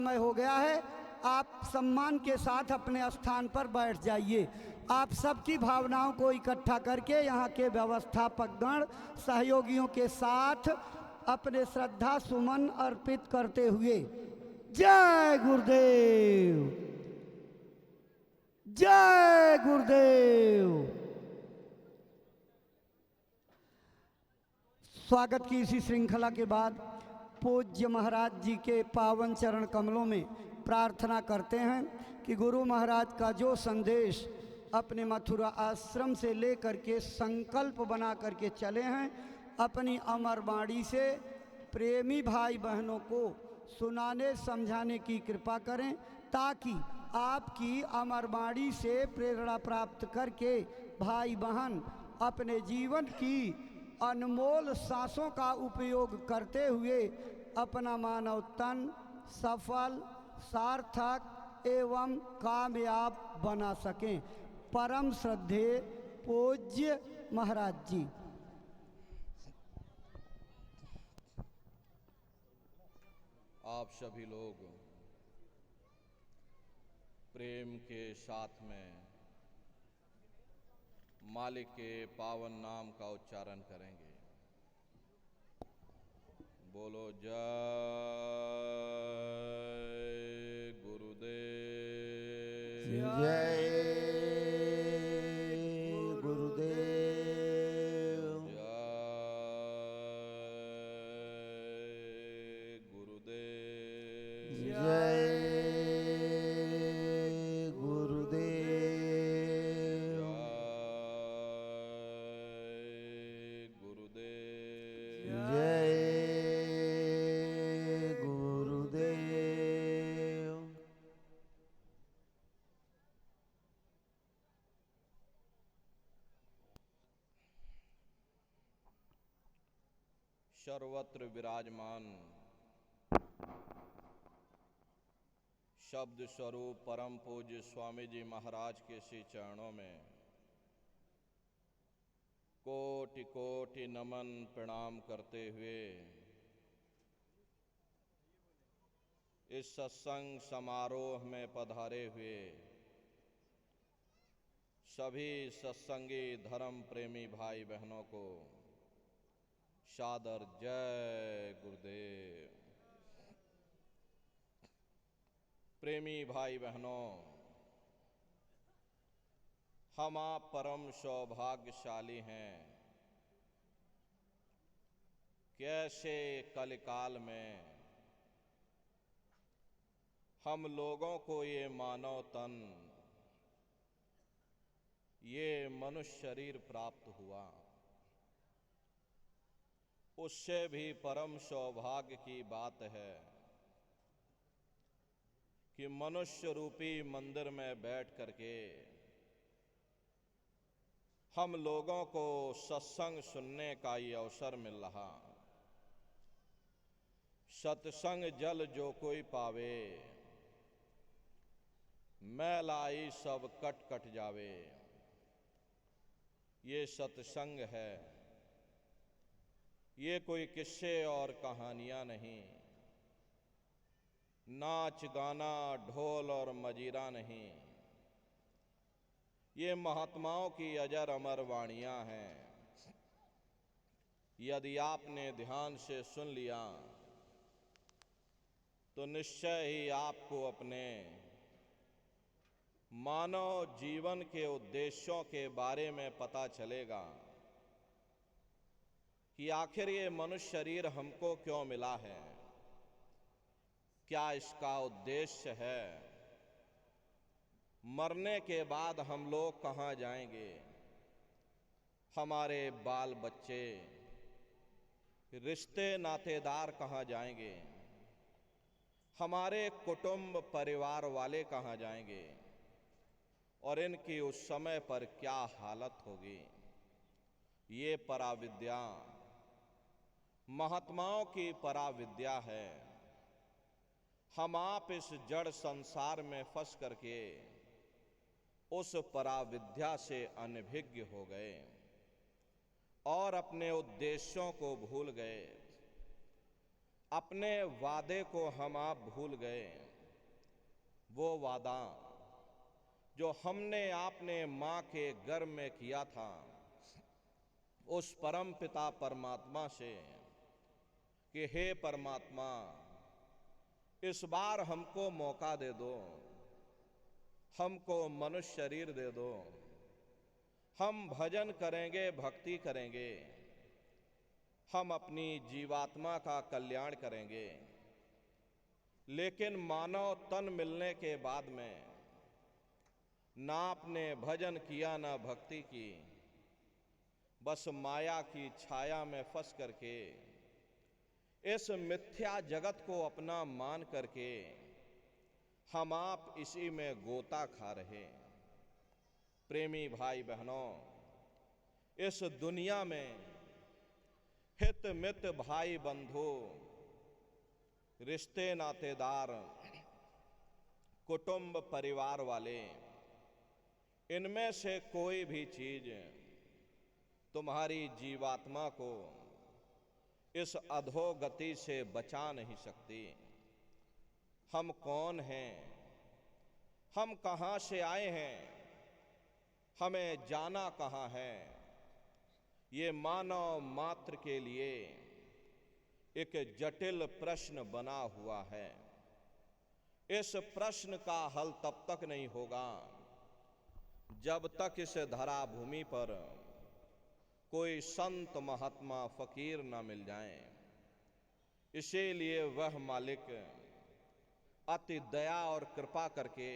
समय हो गया है, आप सम्मान के साथ अपने स्थान पर बैठ जाइए। आप सबकी भावनाओं को इकट्ठा करके यहाँ के व्यवस्थापकगण सहयोगियों के साथ अपने श्रद्धा सुमन अर्पित करते हुए जय गुरुदेव, जय गुरुदेव। स्वागत की इसी श्रृंखला के बाद पूज्य महाराज जी के पावन चरण कमलों में प्रार्थना करते हैं कि गुरु महाराज का जो संदेश अपने मथुरा आश्रम से लेकर के संकल्प बना करके चले हैं, अपनी अमर वाणी से प्रेमी भाई बहनों को सुनाने समझाने की कृपा करें, ताकि आपकी अमर वाणी से प्रेरणा प्राप्त करके भाई बहन अपने जीवन की अनमोल सांसों का उपयोग करते हुए अपना मानव तन सफल, सार्थक एवं कामयाब बना सकें। परम श्रद्धेय पूज्य महाराज जी। आप सभी लोग प्रेम के साथ में मालिक के पावन नाम का उच्चारण करेंगे। बोलो जय गुरुदेव, जय गुरुदेव, जय गुरुदेव, जय गुरुदेव, जय गुरुदेव। सर्वत्र विराजमान शब्द स्वरूप परम पूज्य स्वामी जी महाराज के श्री चरणों में कोटि कोटि नमन प्रणाम करते हुए इस सत्संग समारोह में पधारे हुए सभी सत्संगी धर्म प्रेमी भाई बहनों को सादर जय गुरुदेव। प्रेमी भाई बहनों, हम आप परम सौभाग्यशाली हैं। कैसे कलिकाल में हम लोगों को ये मानव तन, ये मनुष्य शरीर प्राप्त हुआ। उससे भी परम सौभाग्य की बात है कि मनुष्य रूपी मंदिर में बैठ करके हम लोगों को सत्संग सुनने का ये अवसर मिल रहा। सत्संग जल जो कोई पावे, मैलाई सब कट कट जावे। ये सत्संग है, ये कोई किस्से और कहानियां नहीं, नाच गाना ढोल और मजीरा नहीं। ये महात्माओं की अजर अमर वाणियां हैं। यदि आपने ध्यान से सुन लिया तो निश्चय ही आपको अपने मानव जीवन के उद्देश्यों के बारे में पता चलेगा कि आखिर ये मनुष्य शरीर हमको क्यों मिला है, क्या इसका उद्देश्य है, मरने के बाद हम लोग कहाँ जाएंगे, हमारे बाल बच्चे रिश्ते नातेदार कहाँ जाएंगे, हमारे कुटुंब परिवार वाले कहाँ जाएंगे और इनकी उस समय पर क्या हालत होगी। ये पराविद्या महात्माओं की पराविद्या है। हम आप इस जड़ संसार में फंस करके उस पराविद्या से अनभिज्ञ हो गए और अपने उद्देश्यों को भूल गए, अपने वादे को हम आप भूल गए। वो वादा जो हमने आपने माँ के गर्भ में किया था उस परम पिता परमात्मा से कि हे परमात्मा, इस बार हमको मौका दे दो, हमको मनुष्य शरीर दे दो, हम भजन करेंगे, भक्ति करेंगे, हम अपनी जीवात्मा का कल्याण करेंगे। लेकिन मानव तन मिलने के बाद में ना आपने भजन किया ना भक्ति की, बस माया की छाया में फंस करके इस मिथ्या जगत को अपना मान करके हम आप इसी में गोता खा रहे। प्रेमी भाई बहनों, इस दुनिया में हित मित भाई बंधु, रिश्ते नातेदार, कुटुंब परिवार वाले, इनमें से कोई भी चीज तुम्हारी जीवात्मा को इस अधोगति से बचा नहीं सकती। हम कौन हैं, हम कहाँ से आए हैं, हमें जाना कहाँ है, ये मानव मात्र के लिए एक जटिल प्रश्न बना हुआ है। इस प्रश्न का हल तब तक नहीं होगा जब तक इस धरा भूमि पर कोई संत महात्मा फकीर न मिल जाएं। इसीलिए वह मालिक अति दया और कृपा करके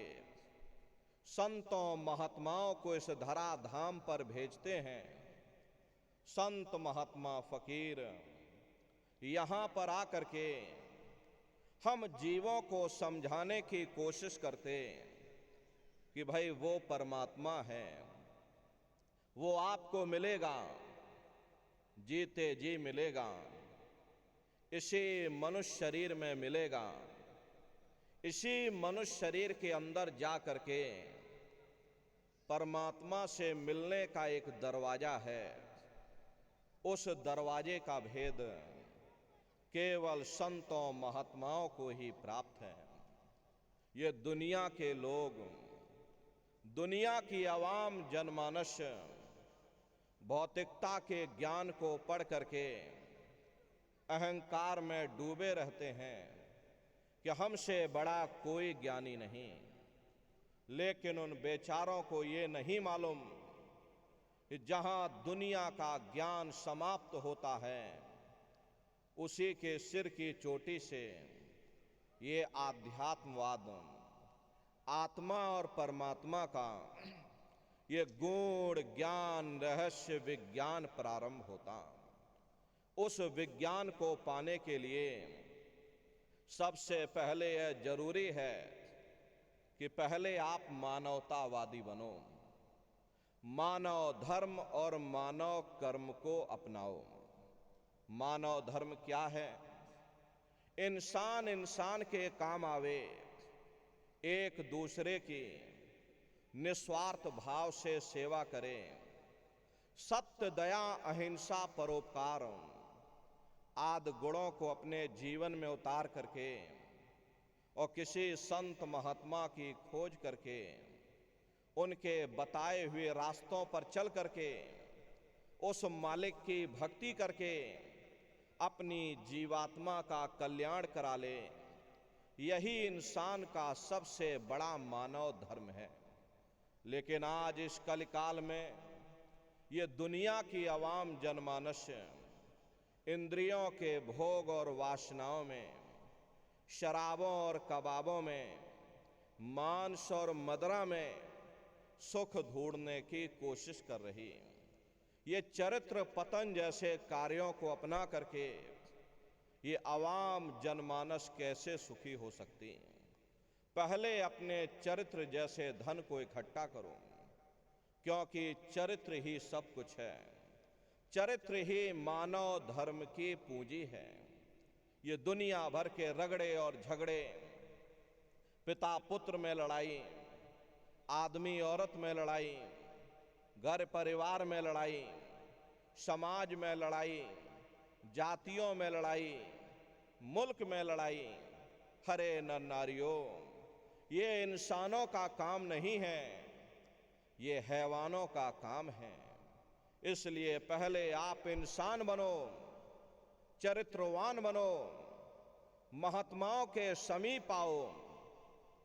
संतों महात्माओं को इस धरा धाम पर भेजते हैं। संत महात्मा फकीर यहाँ पर आकर के हम जीवों को समझाने की कोशिश करते कि भाई वो परमात्मा है, वो आपको मिलेगा, जीते जी मिलेगा, इसी मनुष्य शरीर में मिलेगा। इसी मनुष्य शरीर के अंदर जा करके परमात्मा से मिलने का एक दरवाजा है। उस दरवाजे का भेद केवल संतों महात्माओं को ही प्राप्त है। ये दुनिया के लोग, दुनिया की आवाम जनमानस भौतिकता के ज्ञान को पढ़ करके अहंकार में डूबे रहते हैं कि हमसे बड़ा कोई ज्ञानी नहीं। लेकिन उन बेचारों को ये नहीं मालूम कि जहां दुनिया का ज्ञान समाप्त होता है उसी के सिर की चोटी से ये आध्यात्मवाद, आत्मा और परमात्मा का ये गूढ़ ज्ञान, रहस्य विज्ञान प्रारंभ होता। उस विज्ञान को पाने के लिए सबसे पहले यह जरूरी है कि पहले आप मानवतावादी बनो, मानव धर्म और मानव कर्म को अपनाओ। मानव धर्म क्या है? इंसान इंसान के काम आवे, एक दूसरे की निस्वार्थ भाव से सेवा करे, सत्य, दया, अहिंसा, परोपकार आदि गुणों को अपने जीवन में उतार करके और किसी संत महात्मा की खोज करके उनके बताए हुए रास्तों पर चल करके उस मालिक की भक्ति करके अपनी जीवात्मा का कल्याण करा ले, यही इंसान का सबसे बड़ा मानव धर्म है। लेकिन आज इस कलिकाल में ये दुनिया की आवाम जनमानस इंद्रियों के भोग और वासनाओं में, शराबों और कबाबों में, मांस और मदिरा में सुख ढूंढने की कोशिश कर रही। ये चरित्र पतन जैसे कार्यों को अपना करके ये आवाम जनमानस कैसे सुखी हो सकती? पहले अपने चरित्र जैसे धन को इकट्ठा करो, क्योंकि चरित्र ही सब कुछ है। चरित्र ही मानव धर्म की पूंजी है। ये दुनिया भर के रगड़े और झगड़े, पिता पुत्र में लड़ाई, आदमी औरत में लड़ाई, घर परिवार में लड़ाई, समाज में लड़ाई, जातियों में लड़ाई, मुल्क में लड़ाई, हरे नर नारियों, ये इंसानों का काम नहीं है, ये हैवानों का काम है। इसलिए पहले आप इंसान बनो, चरित्रवान बनो, महात्माओं के समीप आओ,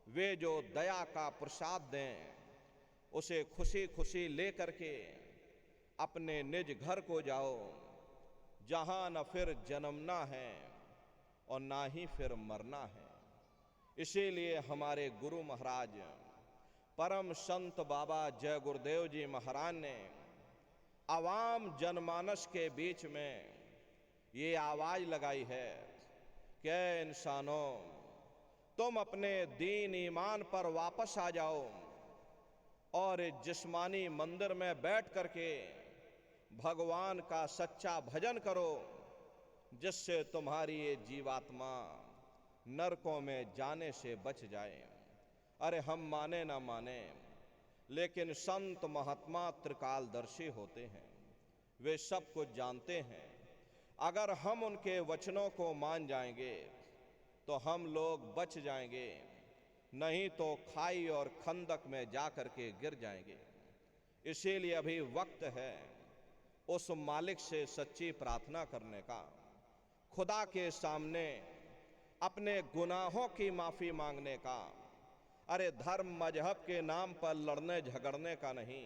वे जो दया का प्रसाद दें उसे खुशी खुशी लेकर के अपने निज घर को जाओ, जहां न फिर जन्मना है और ना ही फिर मरना है। इसीलिए हमारे गुरु महाराज परम संत बाबा जय गुरुदेव जी महाराज ने आवाम जनमानस के बीच में ये आवाज लगाई है कि इंसानों, तुम अपने दीन ईमान पर वापस आ जाओ और इस जिस्मानी मंदिर में बैठ करके भगवान का सच्चा भजन करो, जिससे तुम्हारी ये जीवात्मा नरकों में जाने से बच जाए। अरे हम माने ना माने, लेकिन संत महात्मा त्रिकालदर्शी होते हैं, वे सब कुछ जानते हैं। अगर हम उनके वचनों को मान जाएंगे तो हम लोग बच जाएंगे, नहीं तो खाई और खंदक में जा करके गिर जाएंगे। इसीलिए अभी वक्त है उस मालिक से सच्ची प्रार्थना करने का, खुदा के सामने अपने गुनाहों की माफी मांगने का। अरे धर्म मजहब के नाम पर लड़ने झगड़ने का नहीं,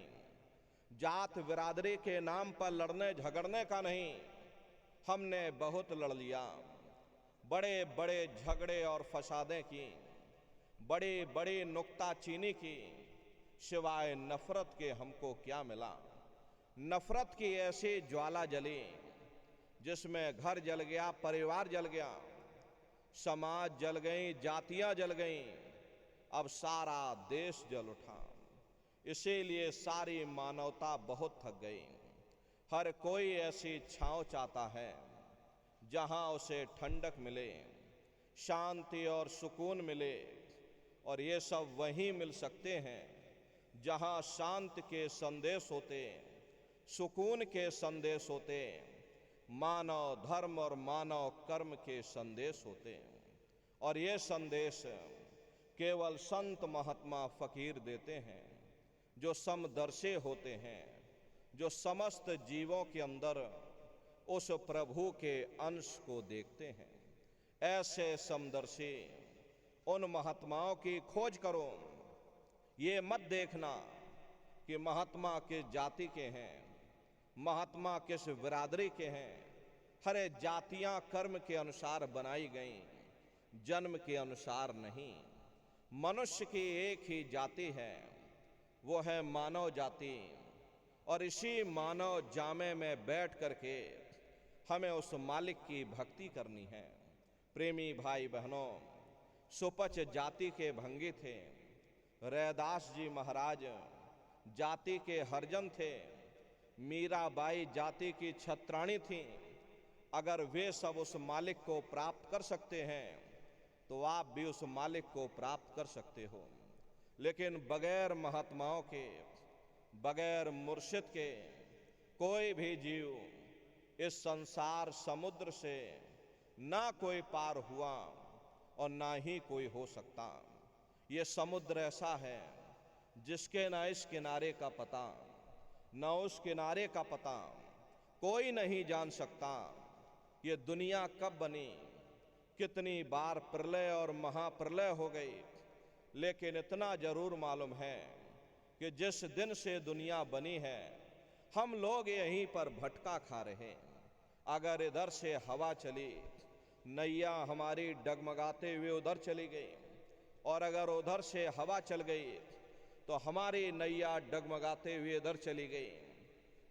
जात बिरादरी के नाम पर लड़ने झगड़ने का नहीं। हमने बहुत लड़ लिया, बड़े बड़े झगड़े और फसादें की, बड़ी बड़ी नुक्ताचीनी की, सिवाय नफरत के हमको क्या मिला। नफरत की ऐसी ज्वाला जली जिसमें घर जल गया, परिवार जल गया, समाज जल गई, जातियां जल गईं, अब सारा देश जल उठा। इसीलिए सारी मानवता बहुत थक गई। हर कोई ऐसी छांव चाहता है जहां उसे ठंडक मिले, शांति और सुकून मिले, और ये सब वहीं मिल सकते हैं जहां शांति के संदेश होते, सुकून के संदेश होते, मानव धर्म और मानव कर्म के संदेश होते। और ये संदेश केवल संत महात्मा फकीर देते हैं, जो समदर्शी होते हैं, जो समस्त जीवों के अंदर उस प्रभु के अंश को देखते हैं। ऐसे समदर्शी उन महात्माओं की खोज करो। ये मत देखना कि महात्मा किस जाति के हैं, महात्मा किस बिरादरी के हैं। हरे जातियां कर्म के अनुसार बनाई गई, जन्म के अनुसार नहीं। मनुष्य की एक ही जाति है, वो है मानव जाति। और इसी मानव जामे में बैठ करके हमें उस मालिक की भक्ति करनी है। प्रेमी भाई बहनों, सुपच जाति के भंगी थे, रैदास जी महाराज जाति के हरजन थे, मीराबाई जाति की छत्राणी थी। अगर वे सब उस मालिक को प्राप्त कर सकते हैं तो आप भी उस मालिक को प्राप्त कर सकते हो। लेकिन बगैर महात्माओं के, बगैर मुर्शिद के कोई भी जीव इस संसार समुद्र से ना कोई पार हुआ और ना ही कोई हो सकता। ये समुद्र ऐसा है जिसके ना इस किनारे का पता, ना उस किनारे का पता, कोई नहीं जान सकता। ये दुनिया कब बनी, कितनी बार प्रलय और महाप्रलय हो गई, लेकिन इतना जरूर मालूम है कि जिस दिन से दुनिया बनी है हम लोग यहीं पर भटका खा रहे। अगर इधर से हवा चली, नैया हमारी डगमगाते हुए उधर चली गई, और अगर उधर से हवा चल गई तो हमारी नैया डगमगाते हुए इधर चली गई।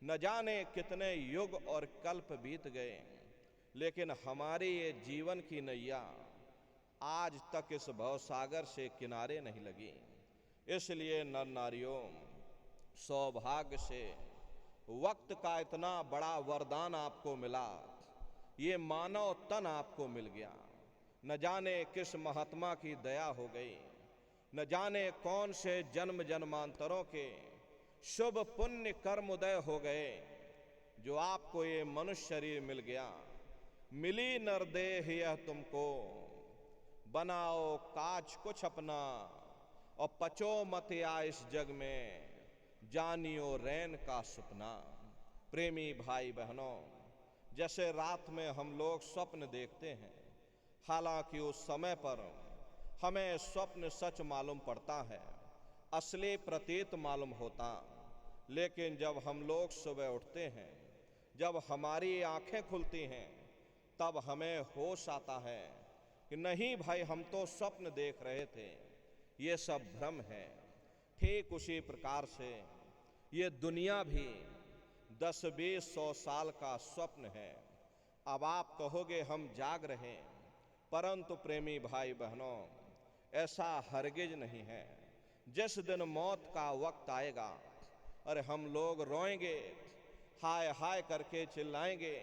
न जाने कितने युग और कल्प बीत गए, लेकिन हमारी ये जीवन की नैया आज तक इस भवसागर से किनारे नहीं लगी। इसलिए नर नारियों, सौभाग्य से वक्त का इतना बड़ा वरदान आपको मिला, ये मानव तन आपको मिल गया। न जाने किस महात्मा की दया हो गई, न जाने कौन से जन्म जन्मांतरों के शुभ पुण्य कर्म उदय हो गए, जो आपको ये मनुष्य शरीर मिल गया। मिली नरदेह यह तुमको, बनाओ काज कुछ अपना, और पचो मत या इस जग में, जानियो रैन का सपना। प्रेमी भाई बहनों, जैसे रात में हम लोग स्वप्न देखते हैं, हालांकि उस समय पर हमें स्वप्न सच मालूम पड़ता है, असली प्रतीत मालूम होता, लेकिन जब हम लोग सुबह उठते हैं, जब हमारी आंखें खुलती हैं, तब हमें होश आता है कि नहीं भाई, हम तो स्वप्न देख रहे थे, ये सब भ्रम है। ठीक उसी प्रकार से ये दुनिया भी 10-20-100 साल का स्वप्न है। अब आप कहोगे हम जाग रहे हैं, परंतु प्रेमी भाई बहनों, ऐसा हरगिज नहीं है। जिस दिन मौत का वक्त आएगा, अरे हम लोग रोएंगे, हाय हाय करके चिल्लाएंगे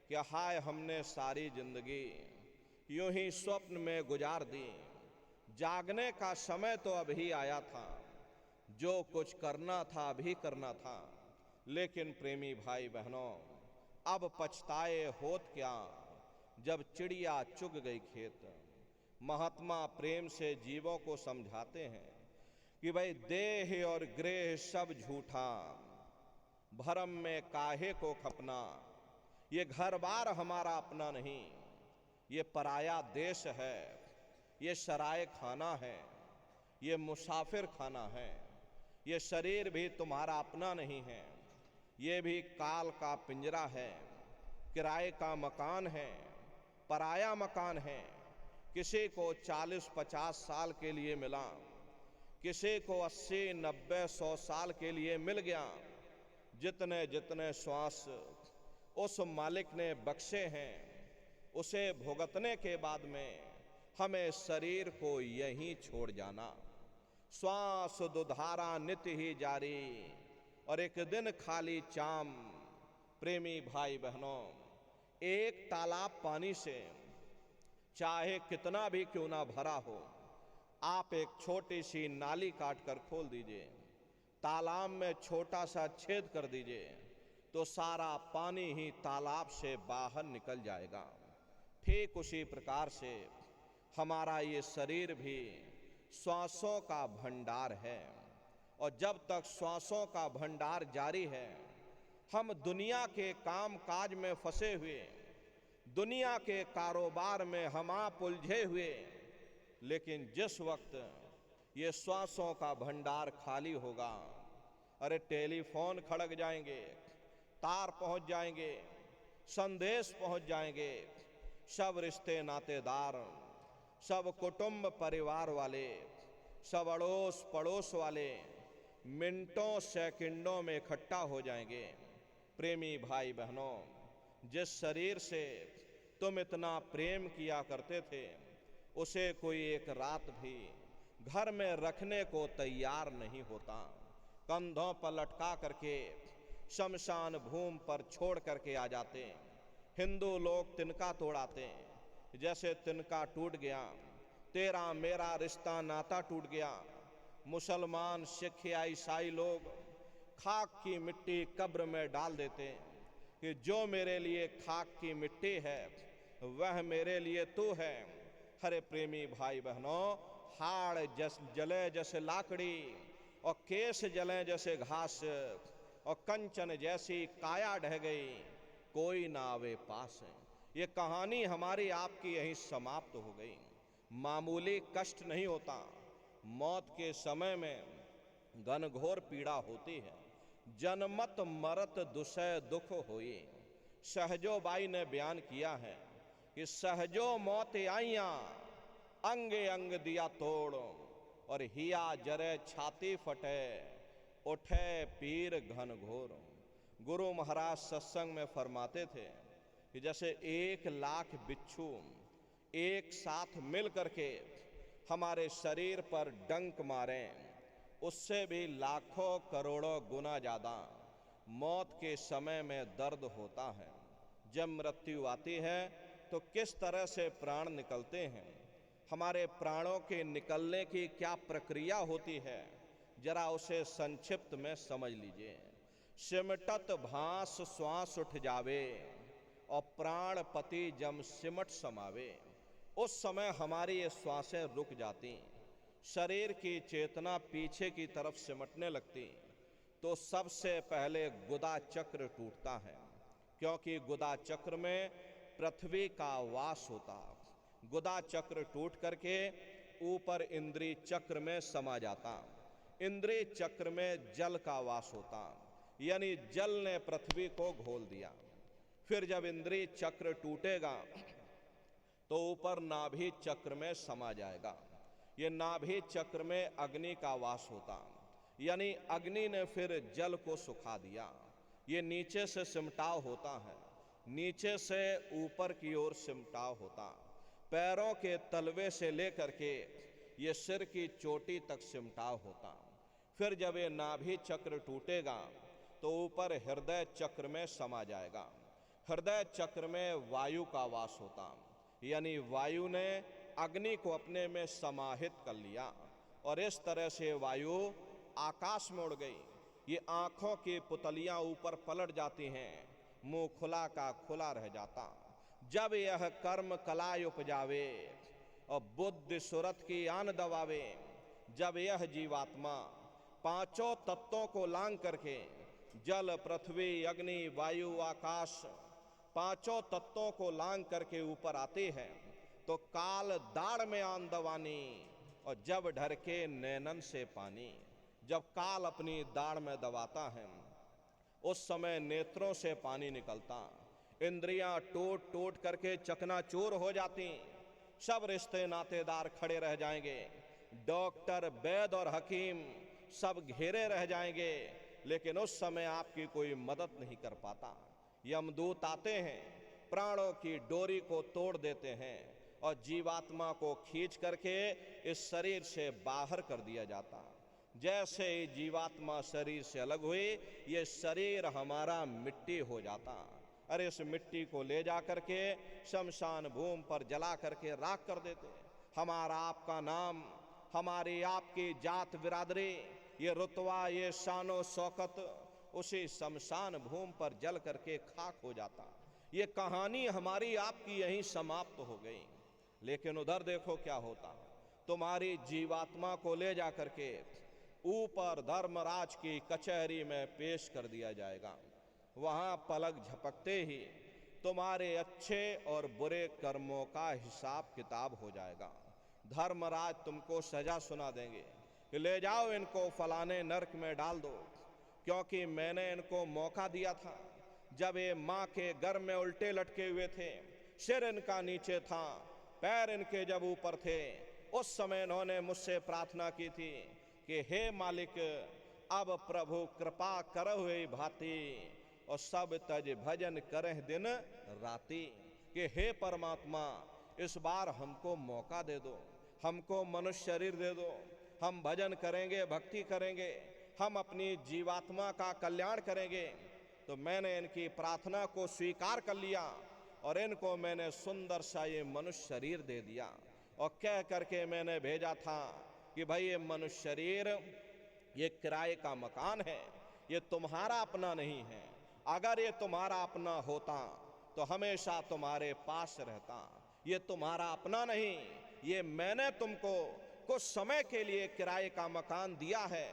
कि हाय, हमने सारी जिंदगी यूं ही स्वप्न में गुजार दी, जागने का समय तो अभी आया था, जो कुछ करना था अभी करना था। लेकिन प्रेमी भाई बहनों, अब पछताए होत क्या, जब चिड़िया चुग गई खेत। महात्मा प्रेम से जीवों को समझाते हैं कि भाई देह और गृह सब झूठा, भरम में काहे को खपना। ये घर बार हमारा अपना नहीं, ये पराया देश है, ये सराय खाना है, ये मुसाफिर खाना है। ये शरीर भी तुम्हारा अपना नहीं है, ये भी काल का पिंजरा है, किराए का मकान है, पराया मकान है। किसी को 40-50 साल के लिए मिला, किसी को 80-90-100 साल के लिए मिल गया। जितने जितने श्वास उस मालिक ने बख्शे हैं, उसे भुगतने के बाद में हमें शरीर को यहीं छोड़ जाना। श्वास दुधारा नित्य ही जारी, और एक दिन खाली चाम। प्रेमी भाई बहनों, एक तालाब पानी से चाहे कितना भी क्यों ना भरा हो, आप एक छोटी सी नाली काट कर खोल दीजिए, तालाब में छोटा सा छेद कर दीजिए, तो सारा पानी ही तालाब से बाहर निकल जाएगा। ठीक उसी प्रकार से हमारा ये शरीर भी श्वासों का भंडार है, और जब तक श्वासों का भंडार जारी है, हम दुनिया के काम काज में फंसे हुए, दुनिया के कारोबार में हम आप उलझे हुए। लेकिन जिस वक्त ये श्वासों का भंडार खाली होगा, अरे टेलीफोन खड़क जाएंगे, तार पहुंच जाएंगे, संदेश पहुंच जाएंगे, सब रिश्ते नातेदार, सब कुटुंब परिवार वाले, सब अड़ोस पड़ोस वाले मिनटों सेकंडों में इकट्ठा हो जाएंगे। प्रेमी भाई बहनों, जिस शरीर से तुम इतना प्रेम किया करते थे, उसे कोई एक रात भी घर में रखने को तैयार नहीं होता। कंधों पर लटका करके शमशान भूमि पर छोड़ करके आ जाते। हिंदू लोग तिनका तोड़ाते, जैसे तिनका टूट गया, तेरा मेरा रिश्ता नाता टूट गया। मुसलमान, सिख या ईसाई लोग खाक की मिट्टी कब्र में डाल देते कि जो मेरे लिए खाक की मिट्टी है, वह मेरे लिए तू है। हरे प्रेमी भाई बहनों, हाड़ जले जैसे लाकड़ी, और केस जले जैसे घास, और कंचन जैसी काया ढह गई, कोई ना आवे पास। ये कहानी हमारी आपकी यहीं समाप्त हो गई। मामूली कष्ट नहीं होता, मौत के समय में घनघोर पीड़ा होती है। जनमत मरत दुसह दुख होई। सहजो बाई ने बयान किया है कि सहजो मौत आइया, अंगे अंग दिया तोड़, और हिया जरे छाती फटे, उठे पीर घनघोर। गुरु महाराज सत्संग में फरमाते थे कि जैसे 1,00,000 बिच्छू एक साथ मिल करके हमारे शरीर पर डंक मारें, उससे भी लाखों करोड़ों गुना ज़्यादा मौत के समय में दर्द होता है। जब मृत्यु आती है तो किस तरह से प्राण निकलते हैं, हमारे प्राणों के निकलने की क्या प्रक्रिया होती है, जरा उसे संक्षिप्त में समझ लीजिए। सिमटत भास श्वास उठ जावे, और प्राणपति जम सिमट समावे। उस समय हमारी ये श्वासें रुक जाती, शरीर की चेतना पीछे की तरफ सिमटने लगती तो सबसे पहले गुदा चक्र टूटता है, क्योंकि गुदा चक्र में पृथ्वी का वास होता। गुदा चक्र टूट करके ऊपर इंद्रिय चक्र में समा जाता। इंद्रिय चक्र में जल का वास होता, यानी जल ने पृथ्वी को घोल दिया। फिर जब इंद्रिय चक्र टूटेगा तो ऊपर नाभि चक्र में समा जाएगा। ये नाभि चक्र में अग्नि का वास होता, यानी अग्नि ने फिर जल को सुखा दिया। ये नीचे से सिमटाव होता है, नीचे से ऊपर की ओर सिमटाव होता। पैरों के तलवे से लेकर के ये सिर की चोटी तक सिमटाव होता। फिर जब ये नाभि चक्र टूटेगा तो ऊपर हृदय चक्र में समा जाएगा। हृदय चक्र में वायु का वास होता, यानी वायु ने अग्नि को अपने में समाहित कर लिया और इस तरह से वायु आकाश में उड़ गई। ये आंखों की पुतलियां ऊपर पलट जाती हैं, मुंह खुला का खुला रह जाता। जब यह कर्म कला उपजावे और बुद्धि सुरत की आन दबावे, जब यह जीवात्मा पांचों तत्वों को लांग करके जल पृथ्वी अग्नि वायु आकाश पांचों तत्वों को लांग करके ऊपर आती है तो काल दाढ़ में आन दवानी और जब ढरके नैनन से पानी। जब काल अपनी दाढ़ में दबाता है उस समय नेत्रों से पानी निकलता, इंद्रियां टूट टूट करके चकनाचूर हो जाती। सब रिश्ते नातेदार खड़े रह जाएंगे, डॉक्टर वैद्य और हकीम सब घेरे रह जाएंगे, लेकिन उस समय आपकी कोई मदद नहीं कर पाता। यमदूत आते हैं, प्राणों की डोरी को तोड़ देते हैं और जीवात्मा को खींच करके इस शरीर से बाहर कर दिया जाता। जैसे ही जीवात्मा शरीर से अलग हुई, ये शरीर हमारा मिट्टी हो जाता। अरे इस मिट्टी को ले जा करके शमशान भूमि पर जला करके राख कर देते। हमारा आपका नाम, हमारी आपकी जात बिरादरी, ये रुतबा, ये शानो शौकत उसी शमशान भूमि पर जल करके खाक हो जाता। ये कहानी हमारी आपकी यहीं समाप्त हो गई। लेकिन उधर देखो क्या होता, तुम्हारी जीवात्मा को ले जा करके ऊपर धर्मराज की कचहरी में पेश कर दिया जाएगा। वहां पलक झपकते ही तुम्हारे अच्छे और बुरे कर्मों का हिसाब किताब हो जाएगा। धर्मराज तुमको सजा सुना देंगे कि ले जाओ इनको फलाने नरक में डाल दो, क्योंकि मैंने इनको मौका दिया था। जब ये माँ के गर्भ में उल्टे लटके हुए थे, सिर इनका नीचे था, पैर इनके जब ऊपर थे, उस समय इन्होंने मुझसे प्रार्थना की थी कि हे मालिक, अब प्रभु कृपा करहु हुए भांति और सब तज भजन करह दिन राति। कि हे परमात्मा, इस बार हमको मौका दे दो, हमको मनुष्य शरीर दे दो, हम भजन करेंगे, भक्ति करेंगे, हम अपनी जीवात्मा का कल्याण करेंगे। तो मैंने इनकी प्रार्थना को स्वीकार कर लिया और इनको मैंने सुंदर सा ये मनुष्य शरीर दे दिया और कह करके मैंने भेजा था कि भाई ये मनुष्य शरीर ये किराए का मकान है, ये तुम्हारा अपना नहीं है। अगर ये तुम्हारा अपना होता तो हमेशा तुम्हारे पास रहता। ये तुम्हारा अपना नहीं, ये मैंने तुमको कुछ समय के लिए किराए का मकान दिया है।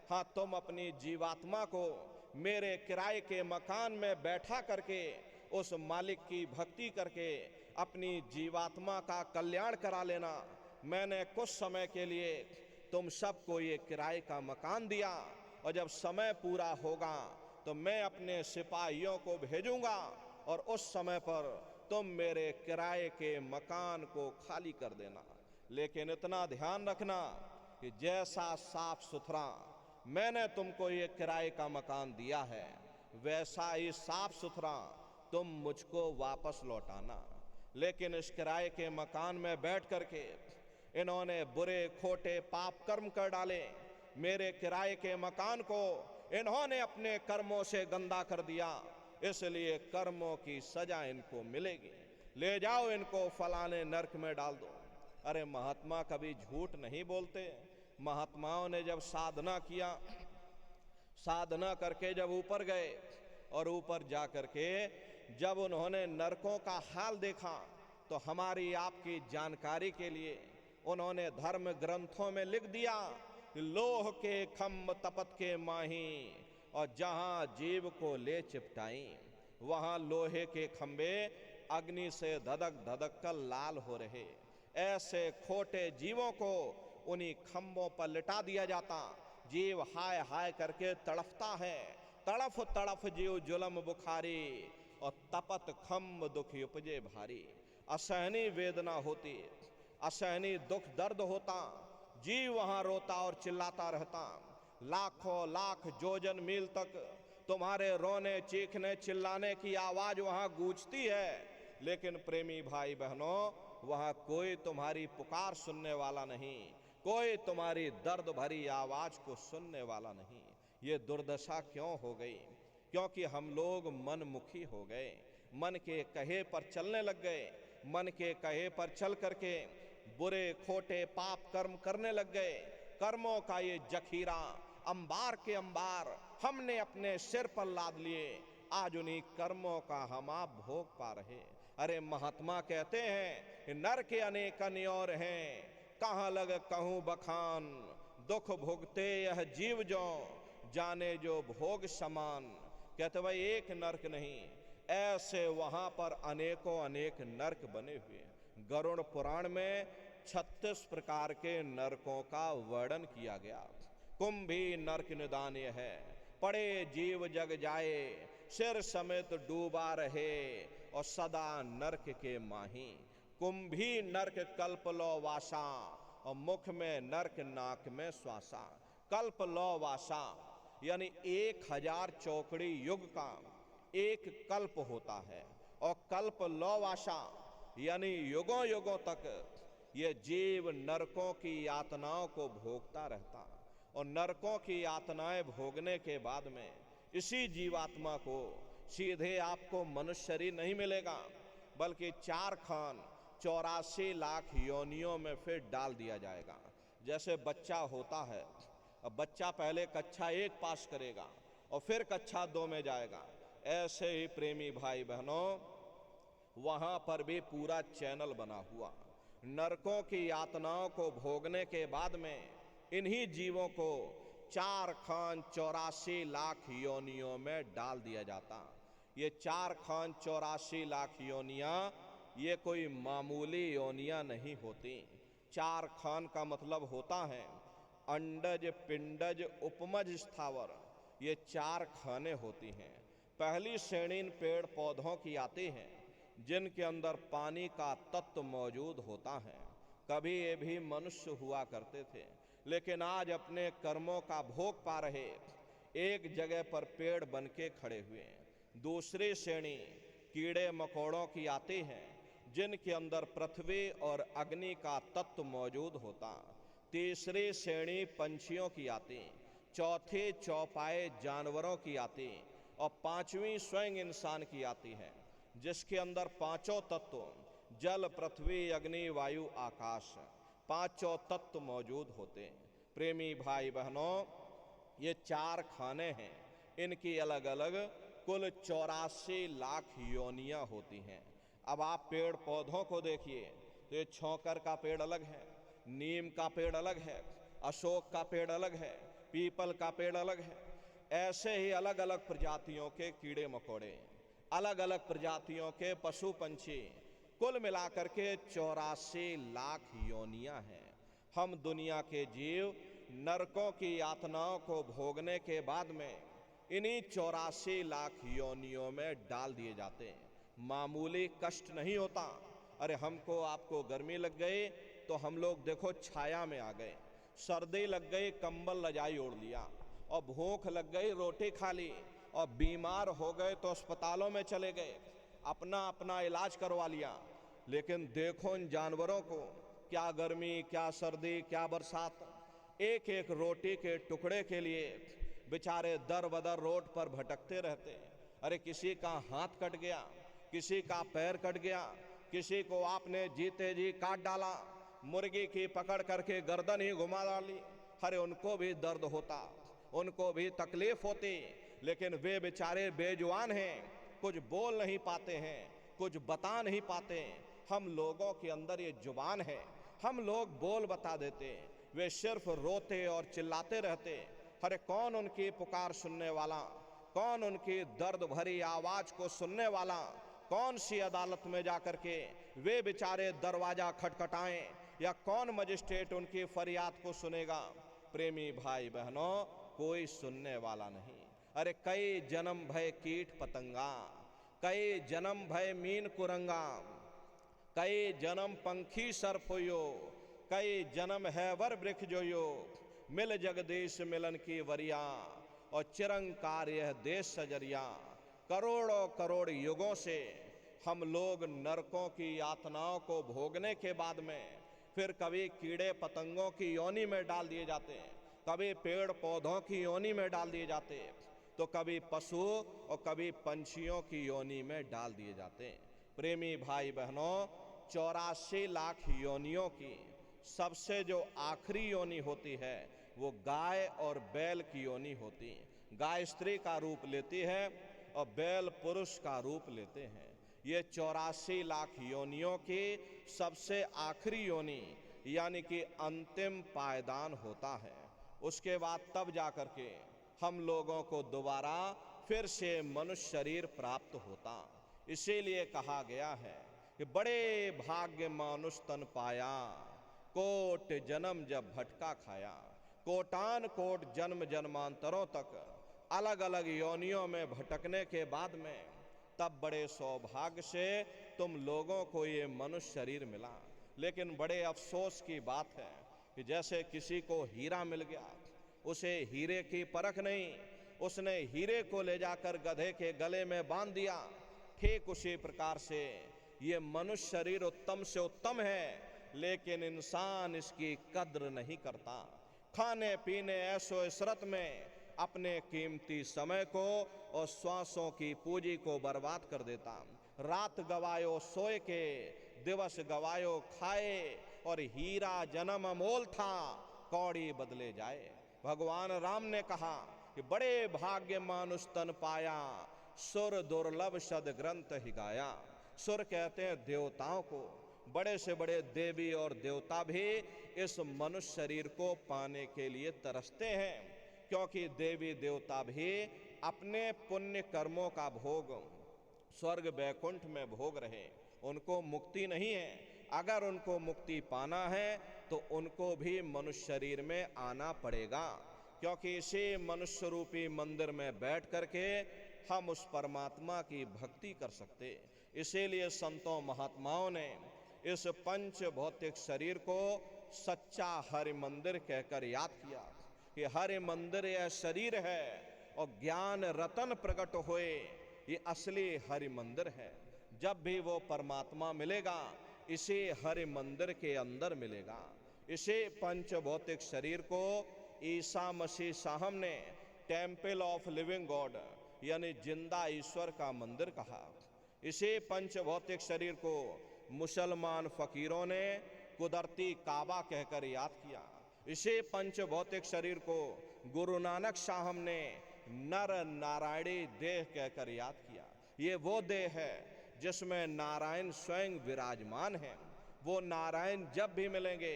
हाँ, तुम अपनी जीवात्मा को मेरे किराए के मकान में बैठा करके उस मालिक की भक्ति करके अपनी जीवात्मा का कल्याण करा लेना। मैंने कुछ समय के लिए तुम सबको ये किराए का मकान दिया और जब समय पूरा होगा तो मैं अपने सिपाहियों को भेजूंगा और उस समय पर तुम मेरे किराए के मकान को खाली कर देना। लेकिन इतना ध्यान रखना कि जैसा साफ सुथरा मैंने तुमको ये किराए का मकान दिया है, वैसा ही साफ सुथरा तुम मुझको वापस लौटाना। लेकिन इस किराए के मकान में बैठ करके इन्होंने बुरे खोटे पाप कर्म कर डाले। मेरे किराए के मकान को इन्होंने अपने कर्मों से गंदा कर दिया, इसलिए कर्मों की सजा इनको मिलेगी। ले जाओ इनको फलाने नरक में डाल दो। अरे महात्मा कभी झूठ नहीं बोलते। महात्माओं ने जब साधना किया, साधना करके जब ऊपर गए और ऊपर जा करके जब उन्होंने नरकों का हाल देखा तो हमारी आपकी जानकारी के लिए उन्होंने धर्म ग्रंथों में लिख दिया कि लोह के खम्भ तपत के माही, और जहां जीव को ले चिपटाई वहां लोहे के खंबे अग्नि से धधक धधक कर लाल हो रहे। ऐसे खोटे जीवों को उन्हीं खंभों पर लिटा दिया जाता। जीव हाय हाय करके तड़फता है, तड़फ तड़फ जीव जुलम बुखारी, और तपत खम्भ दुख उपजे भारी। असहनीय वेदना होती, असहनीय दुख दर्द होता, जीव वहां रोता और चिल्लाता रहता। लाखों लाख जोजन मील तक तुम्हारे रोने चीखने चिल्लाने की आवाज वहां गूंजती है, लेकिन प्रेमी भाई बहनों, वहां कोई तुम्हारी पुकार सुनने वाला नहीं, कोई तुम्हारी दर्द भरी आवाज को सुनने वाला नहीं। ये दुर्दशा क्यों हो गई? क्योंकि हम लोग मनमुखी हो गए, मन के कहे पर चलने लग गए, मन के कहे पर चल करके बुरे खोटे पाप कर्म करने लग गए। कर्मों का ये जखीरा अंबार के अंबार हमने अपने सिर पर लाद लिए, आज उन्हीं कर्मों का हम आप भोग पा रहे। अरे महात्मा कहते हैं नर के अनेक नियोर हैं, कहाँ लग कहूँ बखान, दुख भोगते यह जीव जो जाने जो भोग समान। कहते भाई एक नरक नहीं, ऐसे वहां पर अनेकों अनेक नरक बने हुए। गरुड़ पुराण में 36 प्रकार के नरकों का वर्णन किया गया। कुंभी नरक निदान है, पड़े जीव जग जाए, सिर समेत डूबा रहे, और सदा नरक के माही। कुंभी नरक कल्प लो वासा, और मुख में नरक नाक में श्वासा। कल्प लो वासा यानी 1000 चौकड़ी युग का एक कल्प होता है, और कल्प लो वासा यानी युगों युगों तक ये जीव नरकों की यातनाओं को भोगता रहता। और नरकों की यातनाएं भोगने के बाद में इसी जीवात्मा को सीधे आपको मनुष्य शरीर नहीं मिलेगा, बल्कि 4 खान 84 लाख योनियों में फिर डाल दिया जाएगा। जैसे बच्चा होता है, अब बच्चा पहले कक्षा 1 पास करेगा और फिर कक्षा 2 में जाएगा, ऐसे ही प्रेमी भाई बहनों वहां पर भी पूरा चैनल बना हुआ। नरकों की यातनाओं को भोगने के बाद में इन्हीं जीवों को 4 खान 84 लाख योनियों में डाल दिया जाता। ये 4 खान 84 लाख योनियां ये कोई मामूली योनियां नहीं होती। 4 खान का मतलब होता है अंडज पिंडज उपमज स्थावर, ये 4 खाने होती हैं। पहली श्रेणी पेड़ पौधों की आती है जिनके अंदर पानी का तत्व मौजूद होता है। कभी ये भी मनुष्य हुआ करते थे, लेकिन आज अपने कर्मों का भोग पा रहे एक जगह पर पेड़ बन के खड़े हुए हैं। दूसरी श्रेणी कीड़े मकोड़ों की आती है जिनके अंदर पृथ्वी और अग्नि का तत्व मौजूद होता। तीसरी श्रेणी पंछियों की आती, चौथी चौपाए जानवरों की आती, और 5वीं स्वयं इंसान की आती है जिसके अंदर 5 तत्व जल पृथ्वी अग्नि वायु आकाश 5 तत्व मौजूद होते हैं। प्रेमी भाई बहनों ये 4 खाने हैं, इनकी अलग अलग कुल 84 लाख योनियां होती हैं। अब आप पेड़ पौधों को देखिए तो ये छौकर का पेड़ अलग है, नीम का पेड़ अलग है, अशोक का पेड़ अलग है, पीपल का पेड़ अलग है। ऐसे ही अलग अलग प्रजातियों के कीड़े मकोड़े, अलग अलग प्रजातियों के पशु पंछी, कुल मिलाकर के 84 लाख योनियां हैं। हम दुनिया के जीव नरकों की यातनाओं को भोगने के बाद में इन्हीं 84 लाख योनियों में डाल दिए जाते हैं। मामूली कष्ट नहीं होता। अरे हमको आपको गर्मी लग गई तो हम लोग देखो छाया में आ गए, सर्दी लग गई कंबल रजाई ओढ़ लिया, और भूख लग गई रोटी खा ली, और बीमार हो गए तो अस्पतालों में चले गए, अपना अपना इलाज करवा लिया। लेकिन देखो इन जानवरों को, क्या गर्मी क्या सर्दी क्या बरसात, एक एक रोटी के टुकड़े के लिए बेचारे दर बदर रोड पर भटकते रहते हैं। अरे किसी का हाथ कट गया, किसी का पैर कट गया, किसी को आपने जीते जी काट डाला, मुर्गी की पकड़ करके गर्दन ही घुमा डाली। अरे उनको भी दर्द होता, उनको भी तकलीफ होती, लेकिन वे बेचारे बेजुबान हैं, कुछ बोल नहीं पाते हैं, कुछ बता नहीं पाते। हम लोगों के अंदर ये जुबान है, हम लोग बोल बता देते, वे सिर्फ रोते और चिल्लाते रहते। अरे कौन उनकी पुकार सुनने वाला, कौन उनकी दर्द भरी आवाज को सुनने वाला, कौन सी अदालत में जाकर के वे बेचारे दरवाजा खटखटाएं, या कौन मजिस्ट्रेट उनकी फरियाद को सुनेगा। प्रेमी भाई बहनों, कोई सुनने वाला नहीं। अरे कई जन्म भय कीट पतंगा, कई जन्म भय मीन कुरंगा, कई जन्म पंखी सर्प होयो, कई जन्म है वर वृक्ष जोयो, मिल जगदीश मिलन की वरिया, और चिरंकार यह देश सजरिया। करोड़ों करोड़ युगों से हम लोग नरकों की यातनाओं को भोगने के बाद में फिर कभी कीड़े पतंगों की योनि में डाल दिए जाते हैं, कभी पेड़ पौधों की योनि में डाल दिए जाते हैं, तो कभी पशु और कभी पंछियों की योनि में डाल दिए जाते हैं। प्रेमी भाई बहनों, 84 लाख योनियों की सबसे जो आखिरी योनि होती है वो गाय और बैल की योनि होती है। गाय स्त्री का रूप लेती है और बैल पुरुष का रूप लेते हैं। ये 84 लाख योनियों की सबसे आखिरी योनि यानी कि अंतिम पायदान होता है। उसके बाद तब जाकर के हम लोगों को दोबारा फिर से मनुष्य शरीर प्राप्त होता। इसीलिए कहा गया है कि बड़े भाग्य मानुष तन पाया, कोट जन्म जब भटका खाया। कोटान कोट जन्म जन्मांतरों तक अलग अलग योनियों में भटकने के बाद में तब बड़े सौभाग्य से तुम लोगों को ये मनुष्य शरीर मिला। लेकिन बड़े अफसोस की बात है कि जैसे किसी को हीरा मिल गया, उसे हीरे की परख नहीं, उसने हीरे को ले जाकर गधे के गले में बांध दिया। ठीक उसी प्रकार से ये मनुष्य शरीर उत्तम से उत्तम है, लेकिन इंसान इसकी कद्र नहीं करता। खाने पीने ऐशो इशरत में अपने कीमती समय को और श्वासों की पूंजी को बर्बाद कर देता। रात गवायो सोए के, दिवस गवायो खाए, और हीरा जन्म अमोल था, कौड़ी बदले जाए। भगवान राम ने कहा कि बड़े भाग्य मानुष तन पाया, सुर दुर्लभ सद ग्रंथ ही गाया। सुर कहते हैं देवताओं को। बड़े से बड़े देवी और देवता भी इस मनुष्य शरीर को पाने के लिए तरसते हैं, क्योंकि देवी देवता भी अपने पुण्य कर्मों का भोग स्वर्ग वैकुंठ में भोग रहे, उनको मुक्ति नहीं है। अगर उनको मुक्ति पाना है तो उनको भी मनुष्य शरीर में आना पड़ेगा, क्योंकि इसी मनुष्य रूपी मंदिर में बैठ करके हम उस परमात्मा की भक्ति कर सकते। इसीलिए संतों महात्माओं ने इस पंच भौतिक शरीर को सच्चा हरि मंदिर कहकर याद किया कि हरि मंदिर यह शरीर है और ज्ञान रतन प्रकट होए, ये असली हरि मंदिर है। जब भी वो परमात्मा मिलेगा इसे हरि मंदिर के अंदर मिलेगा। इसे पंच भौतिक शरीर को ईसा मसीह साहब ने टेम्पल ऑफ लिविंग गॉड यानी जिंदा ईश्वर का मंदिर कहा। इसे पंच भौतिक शरीर को मुसलमान फकीरों ने कुदरती काबा कहकर याद किया। इसे पंच भौतिक शरीर को गुरु नानक साहब ने नर नारायणी देह कहकर याद किया। ये वो देह है जिसमें नारायण स्वयं विराजमान हैं। वो नारायण जब भी मिलेंगे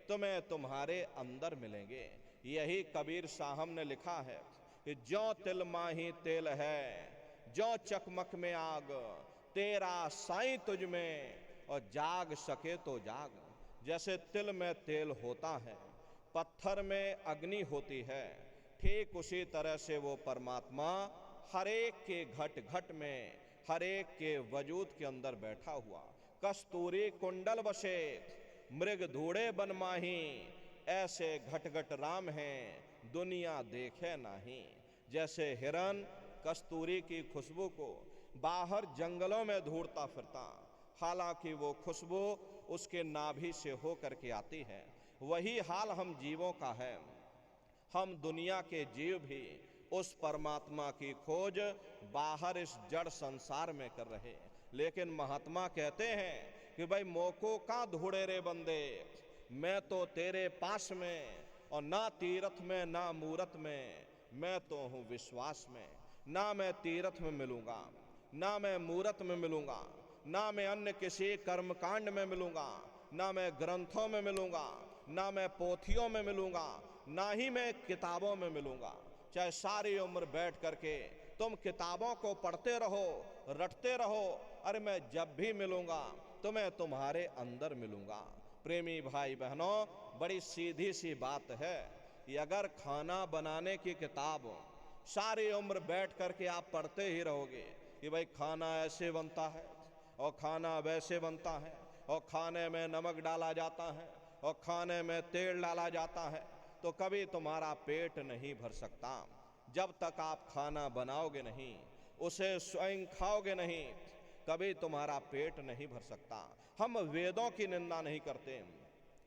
तुम्हें तुम्हारे अंदर मिलेंगे। यही कबीर साहब ने लिखा है कि जो तिल माही तेल है, जो चकमक में आग, तेरा साईं तुझ में, और जाग सके तो जाग। जैसे तिल में तेल होता है, पत्थर में अग्नि होती है, ठीक उसी तरह से वो परमात्मा हरेक के घट घट में, हरेक के वजूद के अंदर बैठा हुआ। कस्तूरी कुंडल बसे, मृग धूड़े बन माही, ऐसे घट घट राम हैं, दुनिया देखे नहीं। जैसे हिरन कस्तूरी की खुशबू को बाहर जंगलों में ढूंढता फिरता, हालांकि वो खुशबू उसके नाभि से होकर के आती है, वही हाल हम जीवों का है। हम दुनिया के जीव भी उस परमात्मा की खोज बाहर इस जड़ संसार में कर रहे, लेकिन महात्मा कहते हैं कि भाई मोको का ढूंढे रे बंदे, मैं तो तेरे पास में, और ना तीर्थ में ना मूरत में, मैं तो हूँ विश्वास में। ना मैं तीर्थ में मिलूंगा, ना मैं मूरत में मिलूंगा, ना मैं अन्य किसी कर्मकांड में मिलूंगा, ना मैं ग्रंथों में मिलूंगा, ना मैं पोथियों में मिलूंगा, ना ही मैं किताबों में मिलूंगा। चाहे सारी उम्र बैठ करके तुम किताबों को पढ़ते रहो, रटते रहो, अरे मैं जब भी मिलूंगा तो मैं तुम्हारे अंदर मिलूंगा। प्रेमी भाई बहनों, बड़ी सीधी सी बात है कि अगर खाना बनाने की किताब सारी उम्र बैठ करके आप पढ़ते ही रहोगे कि भाई खाना ऐसे बनता है और खाना वैसे बनता है और खाने में नमक डाला जाता है और खाने में तेल डाला जाता है, तो कभी तुम्हारा पेट नहीं भर सकता। जब तक आप खाना बनाओगे नहीं, उसे स्वयं खाओगे नहीं, कभी तुम्हारा पेट नहीं भर सकता। हम वेदों की निंदा नहीं करते,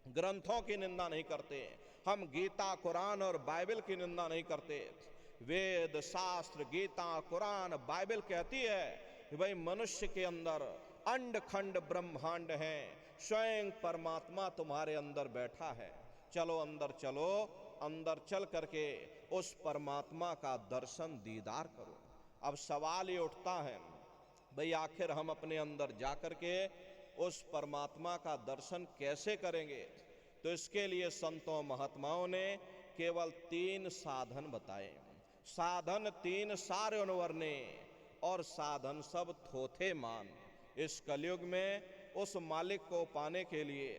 ग्रंथों की निंदा नहीं करते, हम गीता, कुरान और बाइबल की निंदा नहीं करते। वेद, शास्त्र, गीता, कुरान, बाइबल कहती है कि भाई मनुष्य के अंदर अंड खंड ब्रह्मांड है, स्वयं परमात्मा तुम्हारे अंदर बैठा है। चलो अंदर चलो, अंदर चल करके उस परमात्मा का दर्शन दीदार करो। अब सवाल ये उठता है, भाई आखिर हम अपने अंदर जा करके उस परमात्मा का दर्शन कैसे करेंगे? तो इसके लिए संतों महात्माओं ने केवल 3 साधन बताए। साधन 3 सारे उनवरने और साधन सब थोथे मान। इस कलयुग में उस मालिक को पाने के लिए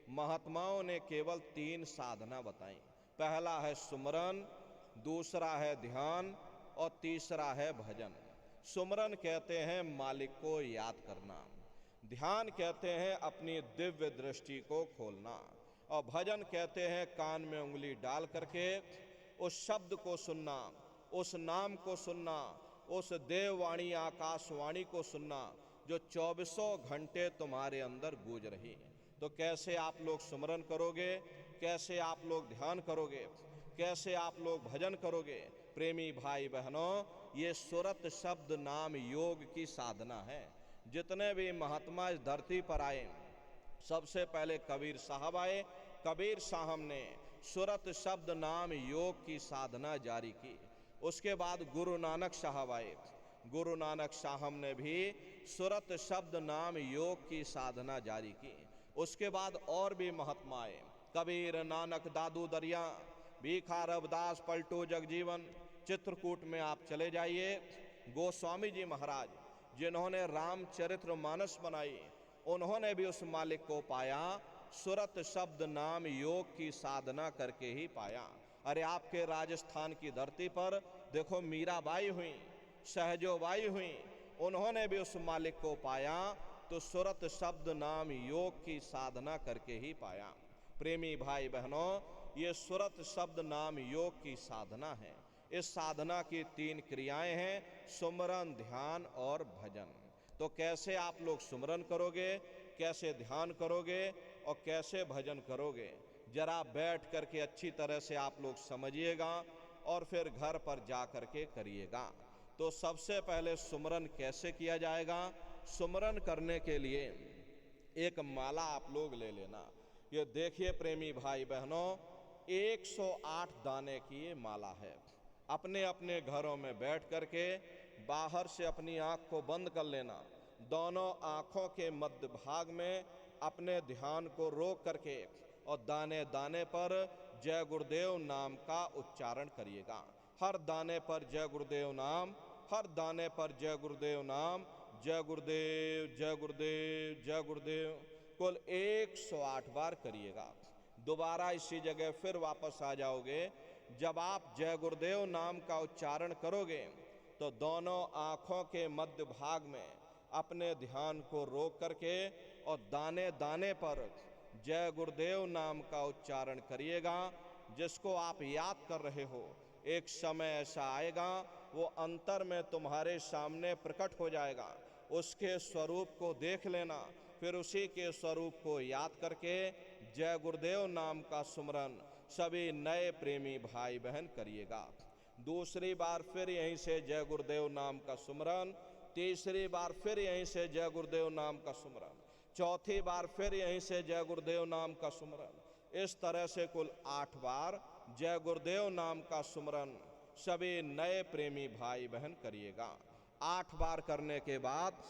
महात्माओं ने केवल 3 साधना बताई। पहला है सुमरन, दूसरा है ध्यान और तीसरा है भजन। सुमरन कहते हैं मालिक को याद करना, ध्यान कहते हैं अपनी दिव्य दृष्टि को खोलना, और भजन कहते हैं कान में उंगली डाल करके उस शब्द को सुनना, उस नाम को सुनना, उस देववाणी आकाशवाणी को सुनना जो 24 घंटे तुम्हारे अंदर गूंज रही है। तो कैसे आप लोग सुमरन करोगे, कैसे आप लोग ध्यान करोगे, कैसे आप लोग भजन करोगे? प्रेमी भाई बहनों, ये सुरत शब्द नाम योग की साधना है। जितने भी महात्मा इस धरती पर आए, सबसे पहले कबीर साहब आए। कबीर साहब ने सुरत शब्द नाम योग की साधना जारी की। उसके बाद गुरु नानक साहब आए। गुरु नानक साहब ने भी सुरत शब्द नाम योग की साधना जारी की। उसके बाद और भी महात्मा आए, कबीर, नानक, दादू दरिया, भीखा रविदास, पलटू जगजीवन। चित्रकूट में आप चले जाइए, गोस्वामी जी महाराज जिन्होंने रामचरितमानस बनाई, उन्होंने भी उस मालिक को पाया, सुरत शब्द नाम योग की साधना करके ही पाया। अरे आपके राजस्थान की धरती पर देखो, मीराबाई हुई, सहजोबाई हुई, उन्होंने भी उस मालिक को पाया तो सुरत शब्द नाम योग की साधना करके ही पाया। प्रेमी भाई बहनों, ये सुरत शब्द नाम योग की साधना है। इस साधना की 3 क्रियाएं हैं, सुमरन, ध्यान और भजन। तो कैसे आप लोग सुमरन करोगे, कैसे ध्यान करोगे और कैसे भजन करोगे, जरा बैठ करके अच्छी तरह से आप लोग समझिएगा और फिर घर पर जा करके करिएगा। तो सबसे पहले सुमरन कैसे किया जाएगा? सुमरन करने के लिए एक माला आप लोग ले लेना। ये देखिए प्रेमी भाई बहनों, 108 दाने की ये माला है। अपने अपने घरों में बैठ करके बाहर से अपनी आँख को बंद कर लेना। दोनों आँखों के मध्य भाग में अपने ध्यान को रोक करके और दाने दाने पर जय गुरुदेव नाम का उच्चारण करिएगा। हर दाने पर जय गुरुदेव नाम, हर दाने पर जय गुरुदेव नाम, जय गुरुदेव, जय गुरुदेव, जय गुरुदेव, कुल 108 बार करिएगा। दोबारा इसी जगह फिर वापस आ जाओगे। जब आप जय गुरुदेव नाम का उच्चारण करोगे तो दोनों आँखों के मध्य भाग में अपने ध्यान को रोक करके और दाने दाने पर जय गुरुदेव नाम का उच्चारण करिएगा। जिसको आप याद कर रहे हो, एक समय ऐसा आएगा वो अंतर में तुम्हारे सामने प्रकट हो जाएगा। उसके स्वरूप को देख लेना, फिर उसी के स्वरूप को याद करके जय गुरुदेव नाम का सुमरन सभी नए प्रेमी भाई बहन करिएगा। दूसरी बार फिर यहीं से जय गुरुदेव नाम का सुमरन, तीसरी बार फिर यहीं से जय गुरुदेव नाम का सुमरन, चौथी बार फिर यहीं से जय गुरुदेव नाम का सुमरन। इस तरह से कुल 8 बार जय गुरुदेव नाम का सुमरन सभी नए प्रेमी भाई बहन करिएगा। 8 बार करने के बाद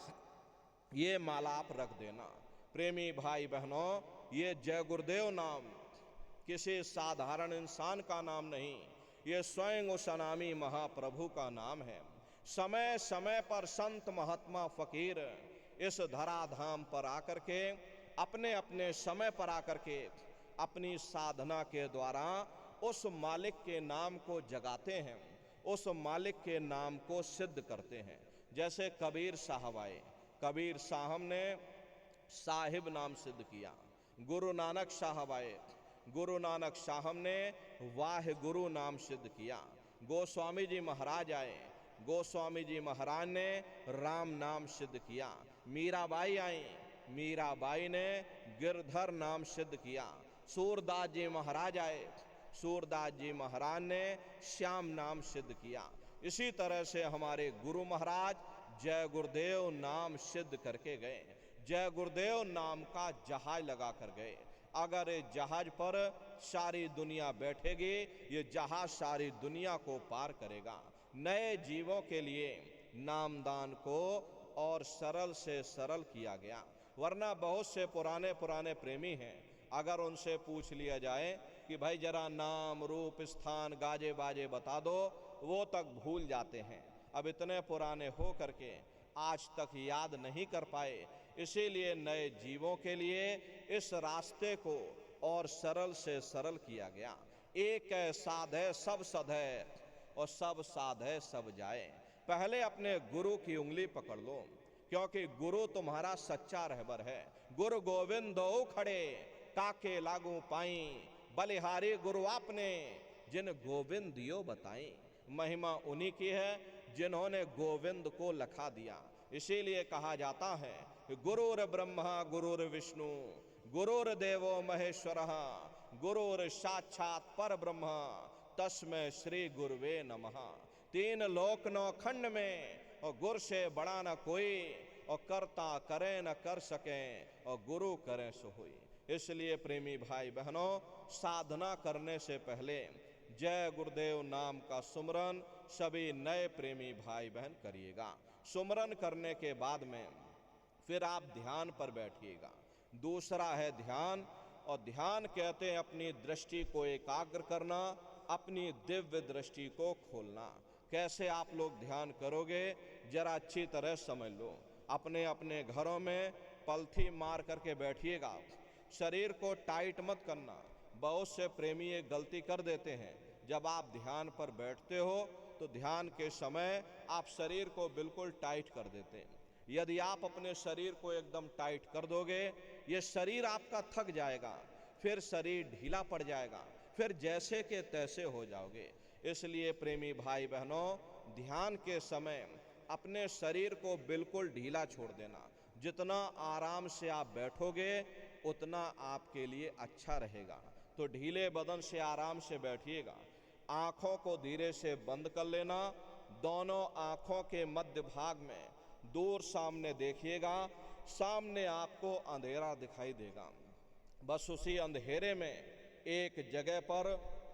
ये माला आप रख देना। प्रेमी भाई बहनों, ये जय गुरुदेव नाम किसी साधारण इंसान का नाम नहीं, ये स्वयं उस अनामी महाप्रभु का नाम है। समय समय पर संत महात्मा फकीर इस धराधाम पर आकर के अपने अपने समय पर आकर के अपनी साधना के द्वारा उस मालिक के नाम को जगाते हैं, उस मालिक के नाम को सिद्ध करते हैं। जैसे कबीर साहब आए, कबीर साहब ने साहिब नाम सिद्ध किया। गुरु नानक साहब आए, गुरु नानक साहब ने वाह गुरु नाम सिद्ध किया। गोस्वामी जी महाराज आए, गोस्वामी जी महाराज ने राम नाम सिद्ध किया। मीराबाई आई, मीराबाई ने गिरधर नाम सिद्ध किया। सूरदास जी महाराज आए, सूरदास जी महाराज ने श्याम नाम सिद्ध किया। इसी तरह से हमारे गुरु महाराज जय गुरुदेव नाम सिद्ध करके गए। जय गुरुदेव नाम का जहाज लगा कर गए। अगर इस जहाज पर सारी दुनिया बैठेगी, ये जहाज सारी दुनिया को पार करेगा। नए जीवों के लिए नामदान को और सरल से सरल किया गया। वरना बहुत से पुराने पुराने प्रेमी हैं, अगर उनसे पूछ लिया जाए कि भाई जरा नाम रूप स्थान गाजे बाजे बता दो, वो तक भूल जाते हैं। अब इतने पुराने हो करके आज तक याद नहीं कर पाए। इसीलिए नए जीवों के लिए इस रास्ते को और सरल से सरल किया गया। एक है साध है सब सध है, और सब साध है सब जाए। पहले अपने गुरु की उंगली पकड़ लो, क्योंकि गुरु तुम्हारा सच्चा रहबर है। गुरु गोविंद दो खड़े काके लागू पाई, बलिहारी गुरु आपने जिन गोविंद दियो बताई। महिमा उन्हीं की है जिन्होंने गोविंद को लखा दिया। इसीलिए कहा जाता है गुरुर ब्रह्मा गुरुर विष्णु गुरुर्देवो महेश्वरः गुरुर साक्षात पर ब्रह्म तस्मै श्री गुरुवे नमः। तीन लोक नौ खंड में और गुरु से बड़ा न कोई, और करता करे न कर सके, और गुरु करे सो होई। इसलिए प्रेमी भाई बहनों, साधना करने से पहले जय गुरुदेव नाम का सुमरन सभी नए प्रेमी भाई बहन करिएगा। सुमरन करने के बाद में फिर आप ध्यान पर बैठिएगा। दूसरा है ध्यान, और ध्यान कहते हैं अपनी दृष्टि को एकाग्र करना, अपनी दिव्य दृष्टि को खोलना। कैसे आप लोग ध्यान करोगे जरा अच्छी तरह समझ लो। अपने अपने घरों में पलथी मार करके बैठिएगा। शरीर को टाइट मत करना। बहुत से प्रेमी एक गलती कर देते हैं, जब आप ध्यान पर बैठते हो तो ध्यान के समय आप शरीर को बिल्कुल टाइट कर देते हैं। यदि आप अपने शरीर को एकदम टाइट कर दोगे, ये शरीर आपका थक जाएगा, फिर शरीर ढीला पड़ जाएगा, फिर जैसे के तैसे हो जाओगे। इसलिए प्रेमी भाई बहनों, ध्यान के समय अपने शरीर को बिल्कुल ढीला छोड़ देना। जितना आराम से आप बैठोगे उतना आपके लिए अच्छा रहेगा। तो ढीले बदन से आराम से बैठिएगा। आँखों को धीरे से बंद कर लेना। दोनों आँखों के मध्य भाग में दूर सामने देखिएगा, सामने आपको अंधेरा दिखाई देगा। बस उसी अंधेरे में एक जगह पर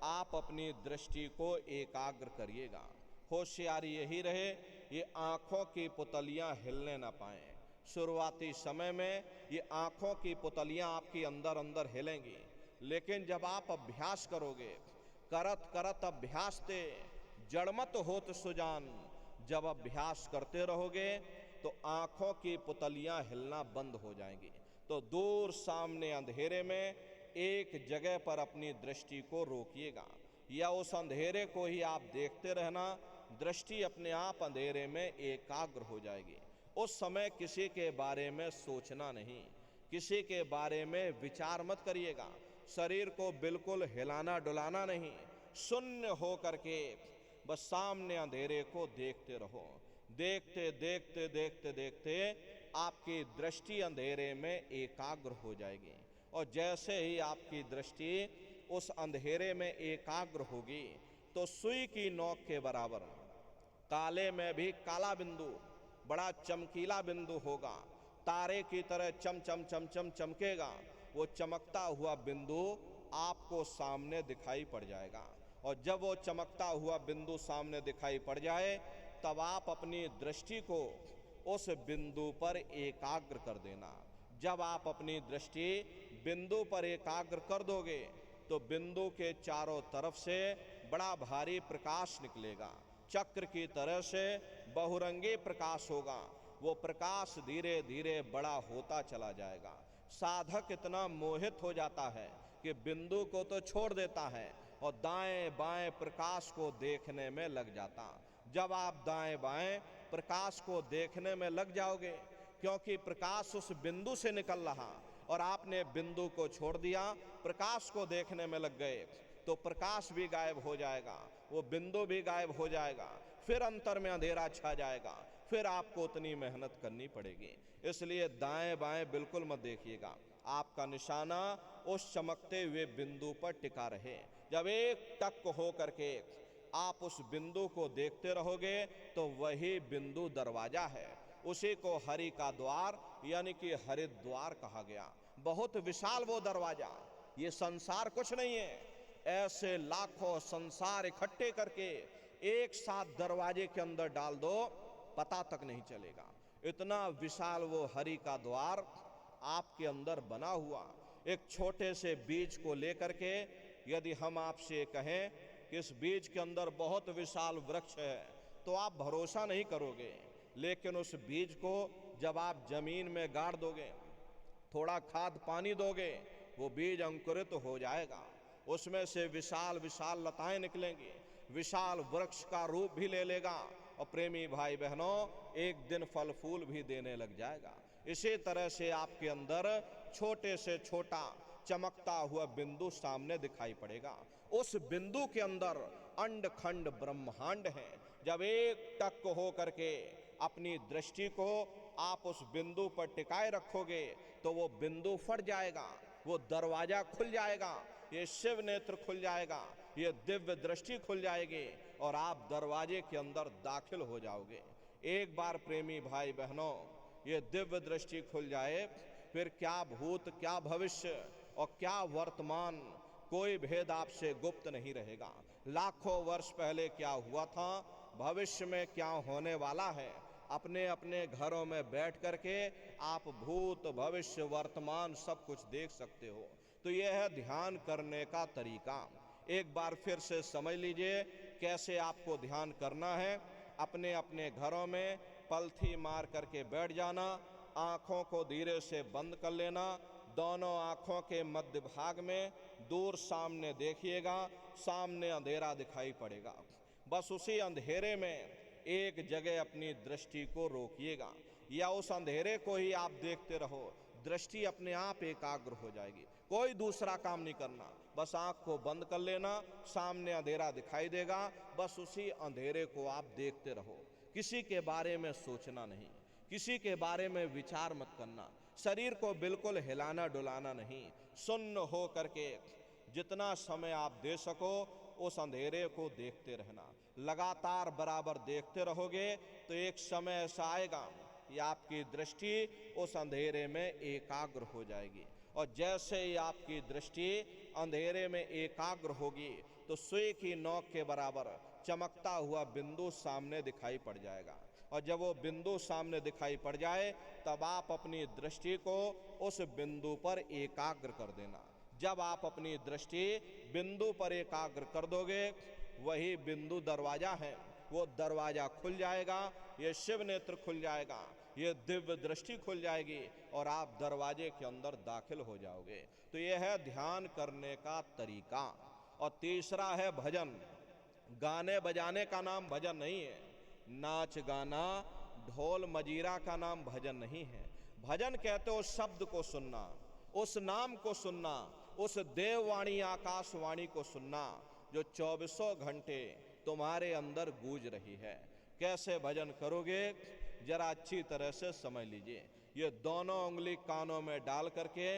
आप अपनी दृष्टि को एकाग्र करिएगा। होशियारी यही रहे ये आँखों की पुतलियाँ हिलने ना पाएं। शुरुआती समय में ये आँखों की पुतलियाँ आपकी अंदर अंदर हिलेंगी, लेकिन जब आप अभ्यास करोगे, करत करत अभ्यास ते जड़मत होत सुजान, जब अभ्यास करते रहोगे तो आँखों की पुतलियाँ हिलना बंद हो जाएंगी। तो दूर सामने अंधेरे में एक जगह पर अपनी दृष्टि को रोकिएगा, या उस अंधेरे को ही आप देखते रहना। दृष्टि अपने आप अंधेरे में एकाग्र हो जाएगी। उस समय किसी के बारे में सोचना नहीं, किसी के बारे में विचार मत करिएगा। शरीर को बिल्कुल हिलाना डुलाना नहीं, शून्य हो करके बस सामने अंधेरे को देखते रहो। देखते देखते देखते देखते आपकी दृष्टि अंधेरे में एकाग्र हो जाएगी। और जैसे ही आपकी दृष्टि उस अंधेरे में एकाग्र होगी तो सुई की नोक के बराबर काले में भी काला बिंदु, बड़ा चमकीला बिंदु होगा। तारे की तरह चम चम चम चम चमकेगा। वो चमकता हुआ बिंदु आपको सामने दिखाई पड़ जाएगा। और जब वो चमकता हुआ बिंदु सामने दिखाई पड़ जाए, तब आप अपनी दृष्टि को उस बिंदु पर एकाग्र कर देना। जब आप अपनी दृष्टि बिंदु पर एकाग्र कर दोगे तो बिंदु के चारों तरफ से बड़ा भारी प्रकाश निकलेगा, चक्र की तरह से बहुरंगी प्रकाश होगा। वो प्रकाश धीरे धीरे बड़ा होता चला जाएगा। साधक इतना मोहित हो जाता है कि बिंदु को तो छोड़ देता है और दाएं बाएं प्रकाश को देखने में लग जाता। जब आप दाएं बाएं प्रकाश को देखने में लग जाओगे, क्योंकि प्रकाश उस बिंदु से निकल रहा और आपने बिंदु को छोड़ दिया, प्रकाश को देखने में लग गए, तो प्रकाश भी गायब हो जाएगा, वो बिंदु भी गायब हो जाएगा, फिर अंतर में अंधेरा छा जाएगा, फिर आपको उतनी मेहनत करनी पड़ेगी। इसलिए दाएं बाएं बिल्कुल मत देखिएगा, आपका निशाना उस चमकते हुए बिंदु पर टिका रहे। जब एक टक हो करके आप उस बिंदु को देखते रहोगे तो वही बिंदु दरवाजा है। उसी को हरि का द्वार यानी कि हरिद्वार कहा गया। बहुत विशाल वो दरवाजा, ये संसार कुछ नहीं है। ऐसे लाखों संसार इकट्ठे करके एक साथ दरवाजे के अंदर डाल दो, पता तक नहीं चलेगा। इतना विशाल वो हरि का द्वार आपके अंदर बना हुआ। एक छोटे से बीज को लेकर के यदि हम आपसे कहें कि इस बीज के अंदर बहुत विशाल वृक्ष है, तो आप भरोसा नहीं करोगे। लेकिन उस बीज को जब आप जमीन में गाड़ दोगे, थोड़ा खाद पानी दोगे, वो बीज अंकुरित हो जाएगा। उसमें से विशाल विशाल लताएं निकलेंगी, विशाल वृक्ष का रूप भी ले लेगा और प्रेमी भाई बहनों एक दिन फल फूल भी देने लग जाएगा। इसी तरह से आपके अंदर छोटे से छोटा चमकता हुआ बिंदु सामने दिखाई पड़ेगा। उस बिंदु के अंदर अंड खंड ब्रह्मांड है। जब एक टक हो करके अपनी दृष्टि को आप उस बिंदु पर टिकाए रखोगे तो वो बिंदु फट जाएगा, वो दरवाजा खुल जाएगा, ये शिव नेत्र खुल जाएगा, ये दिव्य दृष्टि खुल जाएगी और आप दरवाजे के अंदर दाखिल हो जाओगे। एक बार प्रेमी भाई बहनों ये दिव्य दृष्टि खुल जाए, फिर क्या भूत क्या भविष्य और क्या वर्तमान, कोई भेद आपसे गुप्त नहीं रहेगा। लाखों वर्ष पहले क्या हुआ था, भविष्य में क्या होने वाला है, अपने अपने घरों में बैठ करके आप भूत भविष्य वर्तमान सब कुछ देख सकते हो। तो यह है ध्यान करने का तरीका। एक बार फिर से समझ लीजिए कैसे आपको ध्यान करना है। अपने अपने घरों में पलथी मार करके बैठ जाना, आँखों को धीरे से बंद कर लेना, दोनों आँखों के मध्य भाग में दूर सामने देखिएगा, सामने अंधेरा दिखाई पड़ेगा। बस उसी अंधेरे में एक जगह अपनी दृष्टि को रोकिएगा या उस अंधेरे को ही आप देखते रहो, दृष्टि अपने आप एकाग्र हो जाएगी। कोई दूसरा काम नहीं करना, बस आँख को बंद कर लेना, सामने अंधेरा दिखाई देगा, बस उसी अंधेरे को आप देखते रहो। किसी के बारे में सोचना नहीं, किसी के बारे में विचार मत करना, शरीर को बिल्कुल हिलाना डुलाना नहीं। सुन्न हो करके जितना समय आप दे सको उस अंधेरे को देखते रहना। लगातार बराबर देखते रहोगे तो एक समय ऐसा आएगा कि आपकी दृष्टि उस अंधेरे में एकाग्र हो जाएगी। और जैसे ही आपकी दृष्टि अंधेरे में एकाग्र होगी तो सुई की नोक के बराबर चमकता हुआ बिंदु सामने दिखाई पड़ जाएगा। और जब वो बिंदु सामने दिखाई पड़ जाए तब आप अपनी दृष्टि को उस बिंदु पर एकाग्र कर देना। जब आप अपनी दृष्टि बिंदु पर एकाग्र कर दोगे, वही बिंदु दरवाजा है, वो दरवाजा खुल जाएगा, ये शिव नेत्र खुल जाएगा, ये दिव्य दृष्टि खुल जाएगी और आप दरवाजे के अंदर दाखिल हो जाओगे। तो यह है ध्यान करने का तरीका। और तीसरा है भजन। गाने बजाने का नाम भजन नहीं है, नाच गाना ढोल मजीरा का नाम भजन नहीं है। भजन कहते हो शब्द को सुनना, उस नाम को सुनना, उस देववाणी आकाशवाणी को सुनना जो 24 घंटे तुम्हारे अंदर गूंज रही है। कैसे भजन करोगे जरा अच्छी तरह से समझ लीजिए। ये दोनों उंगली कानों में डाल करके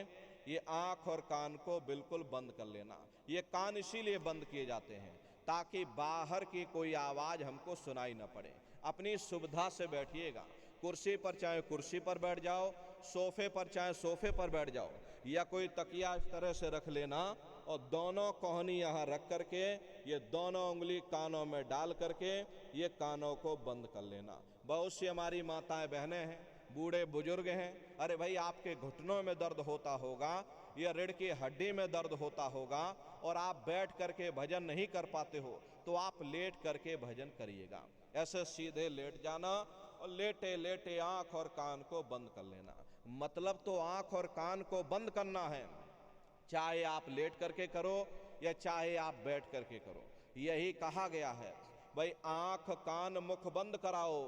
ये आँख और कान को बिल्कुल बंद कर लेना। ये कान इसीलिए बंद किए जाते हैं ताकि बाहर की कोई आवाज़ हमको सुनाई न पड़े। अपनी सुविधा से बैठिएगा, कुर्सी पर चाहे कुर्सी पर बैठ जाओ, सोफे पर चाहे सोफे पर बैठ जाओ, या कोई तकिया इस तरह से रख लेना और दोनों कोहनी यहाँ रख करके ये दोनों उंगली कानों में डाल करके ये कानों को बंद कर लेना। बहुत सी हमारी माताएं बहनें हैं, बूढ़े बुजुर्ग हैं, अरे भाई आपके घुटनों में दर्द होता होगा, या रीढ़ की हड्डी में दर्द होता होगा और आप बैठ करके भजन नहीं कर पाते हो तो आप लेट करके भजन करिएगा। ऐसे सीधे लेट जाना और लेटे लेटे आंख और कान को बंद कर लेना। मतलब तो आंख और कान को बंद करना है, चाहे आप लेट करके करो या चाहे आप बैठ करके करो। यही कहा गया है भाई, आंख कान मुख बंद कराओ,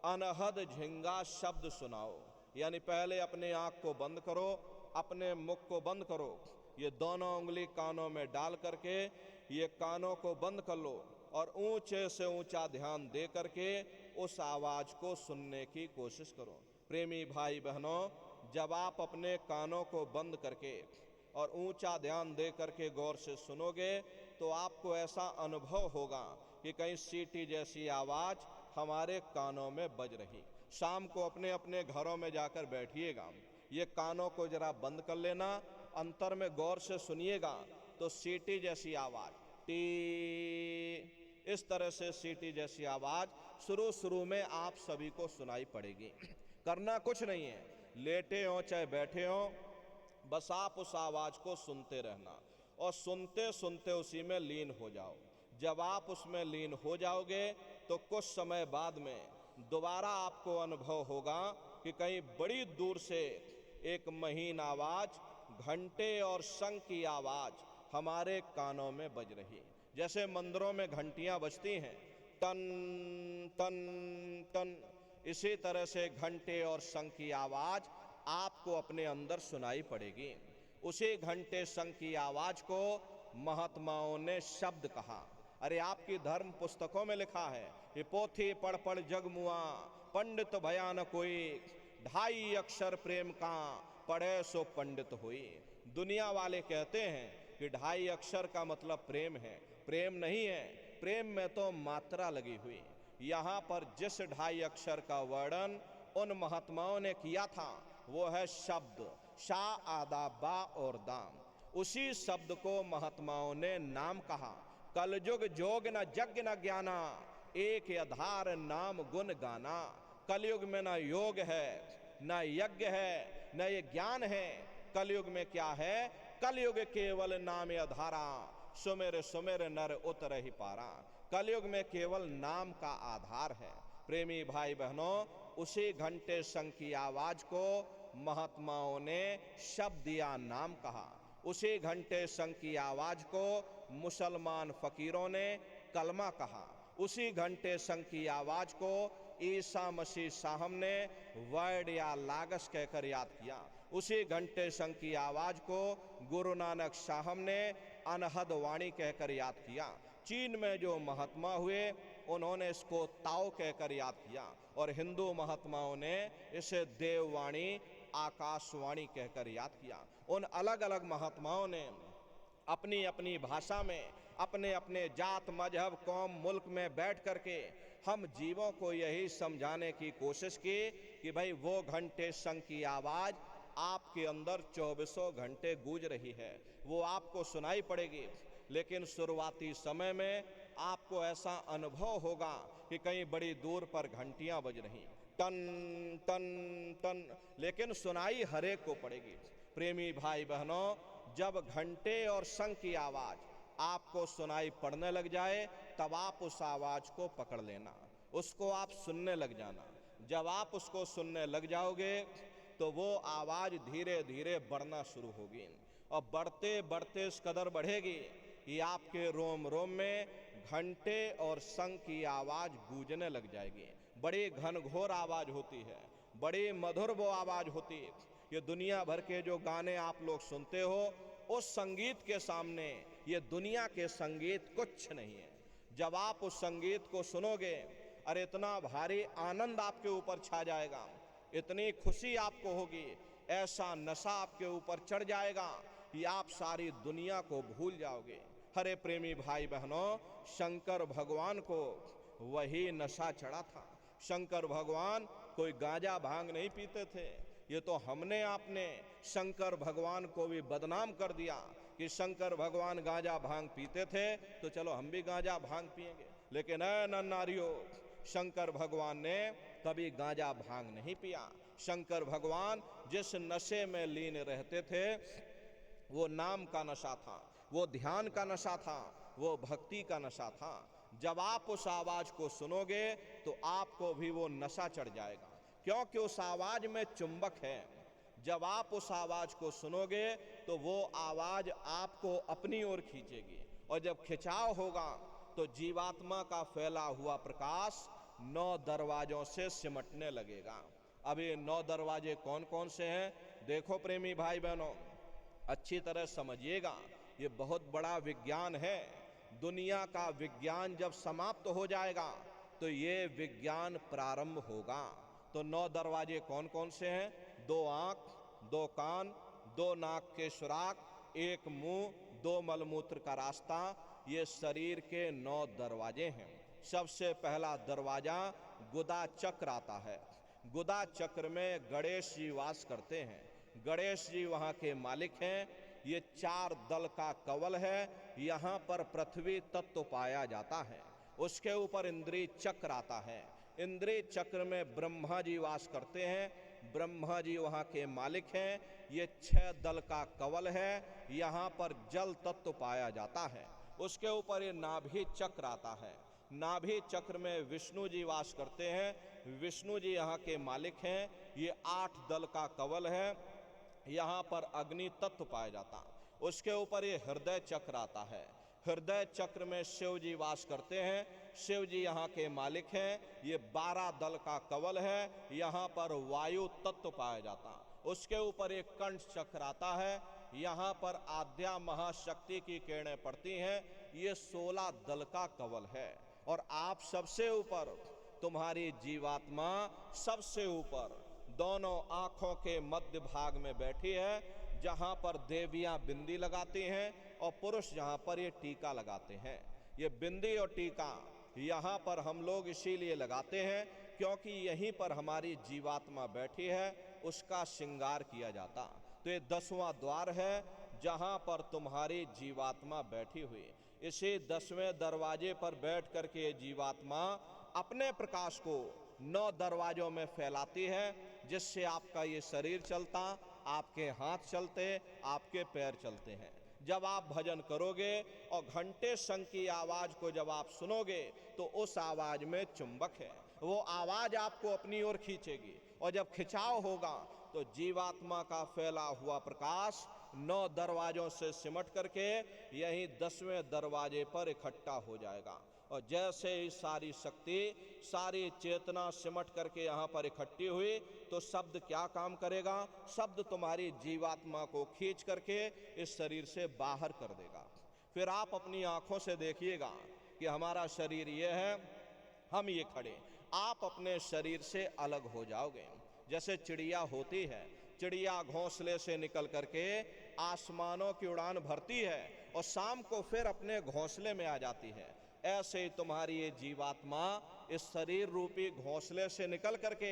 अनहद झिंगा शब्द सुनाओ। यानी पहले अपने आंख को बंद करो, अपने मुख को बंद करो, ये दोनों उंगली कानों में डाल करके ये कानों को बंद कर लो और ऊंचे से ऊंचा ध्यान दे करके उस आवाज को सुनने की कोशिश करो। प्रेमी भाई बहनों, जब आप अपने कानों को बंद करके और ऊंचा ध्यान दे करके गौर से सुनोगे तो आपको ऐसा अनुभव होगा कि कहीं सीटी जैसी आवाज हमारे कानों में बज रही। शाम को अपने अपने घरों में जाकर बैठिएगा, ये कानों को जरा बंद कर लेना, अंतर में गौर से सुनिएगा तो सीटी जैसी आवाज, टी, इस तरह से सीटी जैसी आवाज शुरू में आप सभी को सुनाई पड़ेगी। करना कुछ नहीं है, लेटे हो चाहे बैठे हो, बस आप उस आवाज को सुनते रहना और सुनते सुनते उसी में लीन हो जाओ। जब आप उसमें लीन हो जाओगे तो कुछ समय बाद में दोबारा आपको अनुभव होगा कि कहीं बड़ी दूर से एक महीन आवाज, घंटे और शंख की आवाज हमारे कानों में बज रही। जैसे मंदिरों में घंटियां बजती हैं, टन टन टन, इसी तरह से घंटे और शंख की आवाज आपको अपने अंदर सुनाई पड़ेगी। उसी घंटे शंख की आवाज को महात्माओं ने शब्द कहा। अरे आपकी धर्म पुस्तकों में लिखा है, ये पोथी पढ़ पढ़ जग मुआ, पंडित भयान कोई, 2.5 अक्षर प्रेम का, पढ़े सो पंडित हुई। दुनिया वाले कहते हैं कि 2.5 अक्षर का मतलब प्रेम है, प्रेम नहीं है, प्रेम में तो मात्रा लगी हुई। यहाँ पर जिस 2.5 अक्षर का वर्णन उन महात्माओं ने किया था वो है शब्द, शा आदा बा और दाम। उसी शब्द को महात्माओं ने नाम कहा। कलयुग जोग न यज्ञ न ज्ञाना, एक आधार नाम गुण गाना। कलयुग में न योग है, न यज्ञ है, न ये ज्ञान है। कलयुग में क्या है? कलयुग केवल नाम आधारा, सुमेर सुमेर नर उतर ही पारा। कलयुग में केवल नाम का आधार है। प्रेमी भाई बहनों, उसी घंटे शंख की आवाज को महात्माओं ने शब्द या नाम कहा। उसी घंटे शंख की आवाज को मुसलमान फकीरों ने कलमा कहा। उसी घंटे शंख की आवाज को ईसा मसीह साहब ने वर्ड या लागस कहकर याद किया। उसी घंटे शंख की आवाज को गुरु नानक साहब ने अनहद वाणी कहकर याद किया। चीन में जो महात्मा हुए उन्होंने इसको ताओ कहकर याद किया और हिंदू महात्माओं ने इसे देववाणी, आकाशवाणी कहकर याद किया। उन अलग अलग महात्माओं ने अपनी अपनी भाषा में, अपने अपने जात मजहब कौम मुल्क में बैठ करके हम जीवों को यही समझाने की कोशिश की कि भाई वो घंटे शंख की आवाज आपके अंदर 24 घंटे गूंज रही है, वो आपको सुनाई पड़ेगी। लेकिन शुरुआती समय में आपको ऐसा अनुभव होगा कि कहीं बड़ी दूर पर घंटियां बज रही, टन टन टन, लेकिन सुनाई हरेक को पड़ेगी। प्रेमी भाई बहनों, जब घंटे और शंख की आवाज आपको सुनाई पड़ने लग जाए तब आप उस आवाज को पकड़ लेना, उसको आप सुनने लग जाना। जब आप उसको सुनने लग जाओगे तो वो आवाज धीरे धीरे बढ़ना शुरू होगी और बढ़ते बढ़ते इस कदर बढ़ेगी कि आपके रोम रोम में घंटे और शंख की आवाज गूंजने लग जाएगी। बड़ी घनघोर आवाज होती है, बड़ी मधुर वो आवाज होती है। ये दुनिया भर के जो गाने आप लोग सुनते हो उस संगीत के सामने ये दुनिया के संगीत कुछ नहीं है। जब आप उस संगीत को सुनोगे, अरे इतना भारी आनंद आपके ऊपर छा जाएगा, इतनी खुशी आपको होगी, ऐसा नशा आपके ऊपर चढ़ जाएगा कि आप सारी दुनिया को भूल जाओगे। हरे प्रेमी भाई बहनों, शंकर भगवान को वही नशा चढ़ा था। शंकर भगवान कोई गांजा भांग नहीं पीते थे। ये तो हमने आपने शंकर भगवान को भी बदनाम कर दिया कि शंकर भगवान गांजा भांग पीते थे तो चलो हम भी गांजा भांग पिएंगे। लेकिन नारियों, शंकर भगवान ने कभी गांजा भांग नहीं पिया। शंकर भगवान जिस नशे में लीन रहते थे वो नाम का नशा था, वो ध्यान का नशा था, वो भक्ति का नशा था। जब आप उस आवाज को सुनोगे तो आपको भी वो नशा चढ़ जाएगा, क्योंकि उस आवाज में चुंबक है। जब आप उस आवाज को सुनोगे तो वो आवाज आपको अपनी ओर खींचेगी, और जब खिंचाव होगा तो जीवात्मा का फैला हुआ प्रकाश 9 दरवाजों से सिमटने लगेगा। अब ये 9 दरवाजे कौन कौन से हैं? देखो प्रेमी भाई बहनों, अच्छी तरह समझिएगा, ये बहुत बड़ा विज्ञान है। दुनिया का विज्ञान जब समाप्त हो जाएगा तो ये विज्ञान प्रारंभ होगा। तो 9 दरवाजे कौन कौन से हैं? 2 आंख, 2 कान, 2 नाक के सुराख, 1 मुंह, 2 मलमूत्र का रास्ता, ये शरीर के 9 दरवाजे हैं। सबसे पहला दरवाजा गुदा चक्र आता है। गुदा चक्र में गणेश जी वास करते हैं। गणेश जी वहाँ के मालिक हैं। ये 4 दल का कवल है। यहाँ पर पृथ्वी तत्व पाया जाता है। उसके ऊपर इंद्रिय चक्र आता है। इंद्रिय चक्र में ब्रह्मा जी वास करते हैं। ब्रह्मा जी वहाँ के मालिक हैं। ये 6 दल का कवल है। यहाँ पर जल तत्व पाया जाता है। उसके ऊपर ये नाभि चक्र आता है। नाभि चक्र में विष्णु जी वास करते हैं। विष्णु जी यहाँ के मालिक हैं। ये 8 दल का कवल है। यहाँ पर अग्नि तत्व पाया जाता। उसके ऊपर ये हृदय चक्र आता है। हृदय चक्र में शिव जी वास करते हैं। शिव जी यहाँ के मालिक हैं। ये 12 दल का कवल है। यहाँ पर वायु तत्व पाया जाता। उसके ऊपर एक कंठ चक्र आता है। यहाँ पर आद्या महाशक्ति की किरणें पड़ती हैं। ये 16 दल का कवल है। और आप सबसे ऊपर, तुम्हारी जीवात्मा सबसे ऊपर दोनों आंखों के मध्य भाग में बैठी है, जहाँ पर देवियाँ बिंदी लगाती हैं और पुरुष यहाँ पर ये टीका लगाते हैं। ये बिंदी और टीका यहाँ पर हम लोग इसीलिए लगाते हैं क्योंकि यहीं पर हमारी जीवात्मा बैठी है, उसका श्रृंगार किया जाता। तो ये 10वां द्वार है जहाँ पर तुम्हारी जीवात्मा बैठी हुई। इसी 10वें दरवाजे पर बैठ करके ये जीवात्मा अपने प्रकाश को 9 दरवाजों में फैलाती है, जिससे आपका ये शरीर चलता, आपके हाथ चलते, आपके पैर चलते हैं। जब आप भजन करोगे और घंटे शंख की आवाज को जब आप सुनोगे तो उस आवाज में चुंबक है, वो आवाज आपको अपनी ओर खींचेगी। और जब खिंचाव होगा तो जीवात्मा का फैला हुआ प्रकाश 9 दरवाजों से सिमट करके यही 10वें दरवाजे पर इकट्ठा हो जाएगा। और जैसे ही सारी शक्ति, सारी चेतना सिमट करके यहाँ पर इकट्ठी हुई तो शब्द क्या काम करेगा? शब्द तुम्हारी जीवात्मा को खींच करके इस शरीर से बाहर कर देगा। फिर आप अपनी आंखों से देखिएगा कि हमारा शरीर ये है, हम ये खड़े। आप अपने शरीर से अलग हो जाओगे। जैसे चिड़िया होती है, चिड़िया घोंसले से निकल करके आसमानों की उड़ान भरती है और शाम को फिर अपने घोंसले में आ जाती है। ऐसे ही तुम्हारी ये जीवात्मा इस शरीर रूपी घोंसले से निकल करके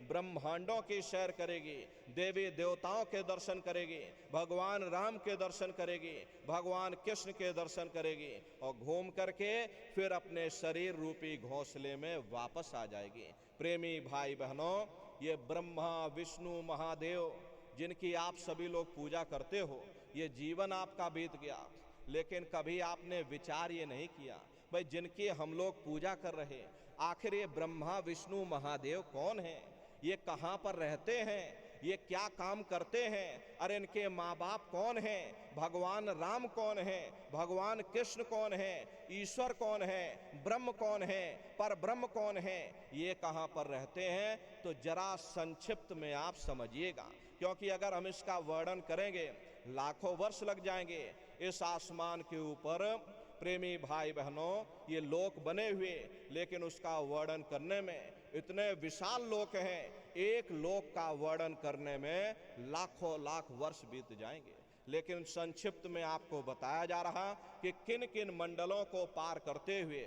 ब्रह्मांडों की सैर करेगी, देवी देवताओं के दर्शन करेगी, भगवान राम के दर्शन करेगी, भगवान कृष्ण के दर्शन करेगी और घूम करके फिर अपने शरीर रूपी घोंसले में वापस आ जाएगी। प्रेमी भाई बहनों, ये ब्रह्मा विष्णु महादेव जिनकी आप सभी लोग पूजा करते हो, ये जीवन आपका बीत गया, लेकिन कभी आपने विचार ये नहीं किया भाई जिनकी हम लोग पूजा कर रहे, आखिर ये ब्रह्मा विष्णु महादेव कौन हैं? ये कहाँ पर रहते हैं? ये क्या काम करते हैं? अरे इनके माँ बाप कौन हैं? भगवान राम कौन है? भगवान कृष्ण कौन है? ईश्वर कौन है? ब्रह्म कौन है? पर ब्रह्म कौन है? ये कहाँ पर रहते हैं? तो जरा संक्षिप्त में आप समझिएगा, क्योंकि अगर हम इसका वर्णन करेंगे लाखों वर्ष लग जाएंगे। इस आसमान के ऊपर प्रेमी भाई बहनों ये लोक बने हुए, लेकिन उसका वर्णन करने में इतने विशाल लोक हैं, एक लोक का वर्णन करने में लाखों लाख वर्ष बीत जाएंगे। लेकिन संक्षिप्त में आपको बताया जा रहा कि किन किन मंडलों को पार करते हुए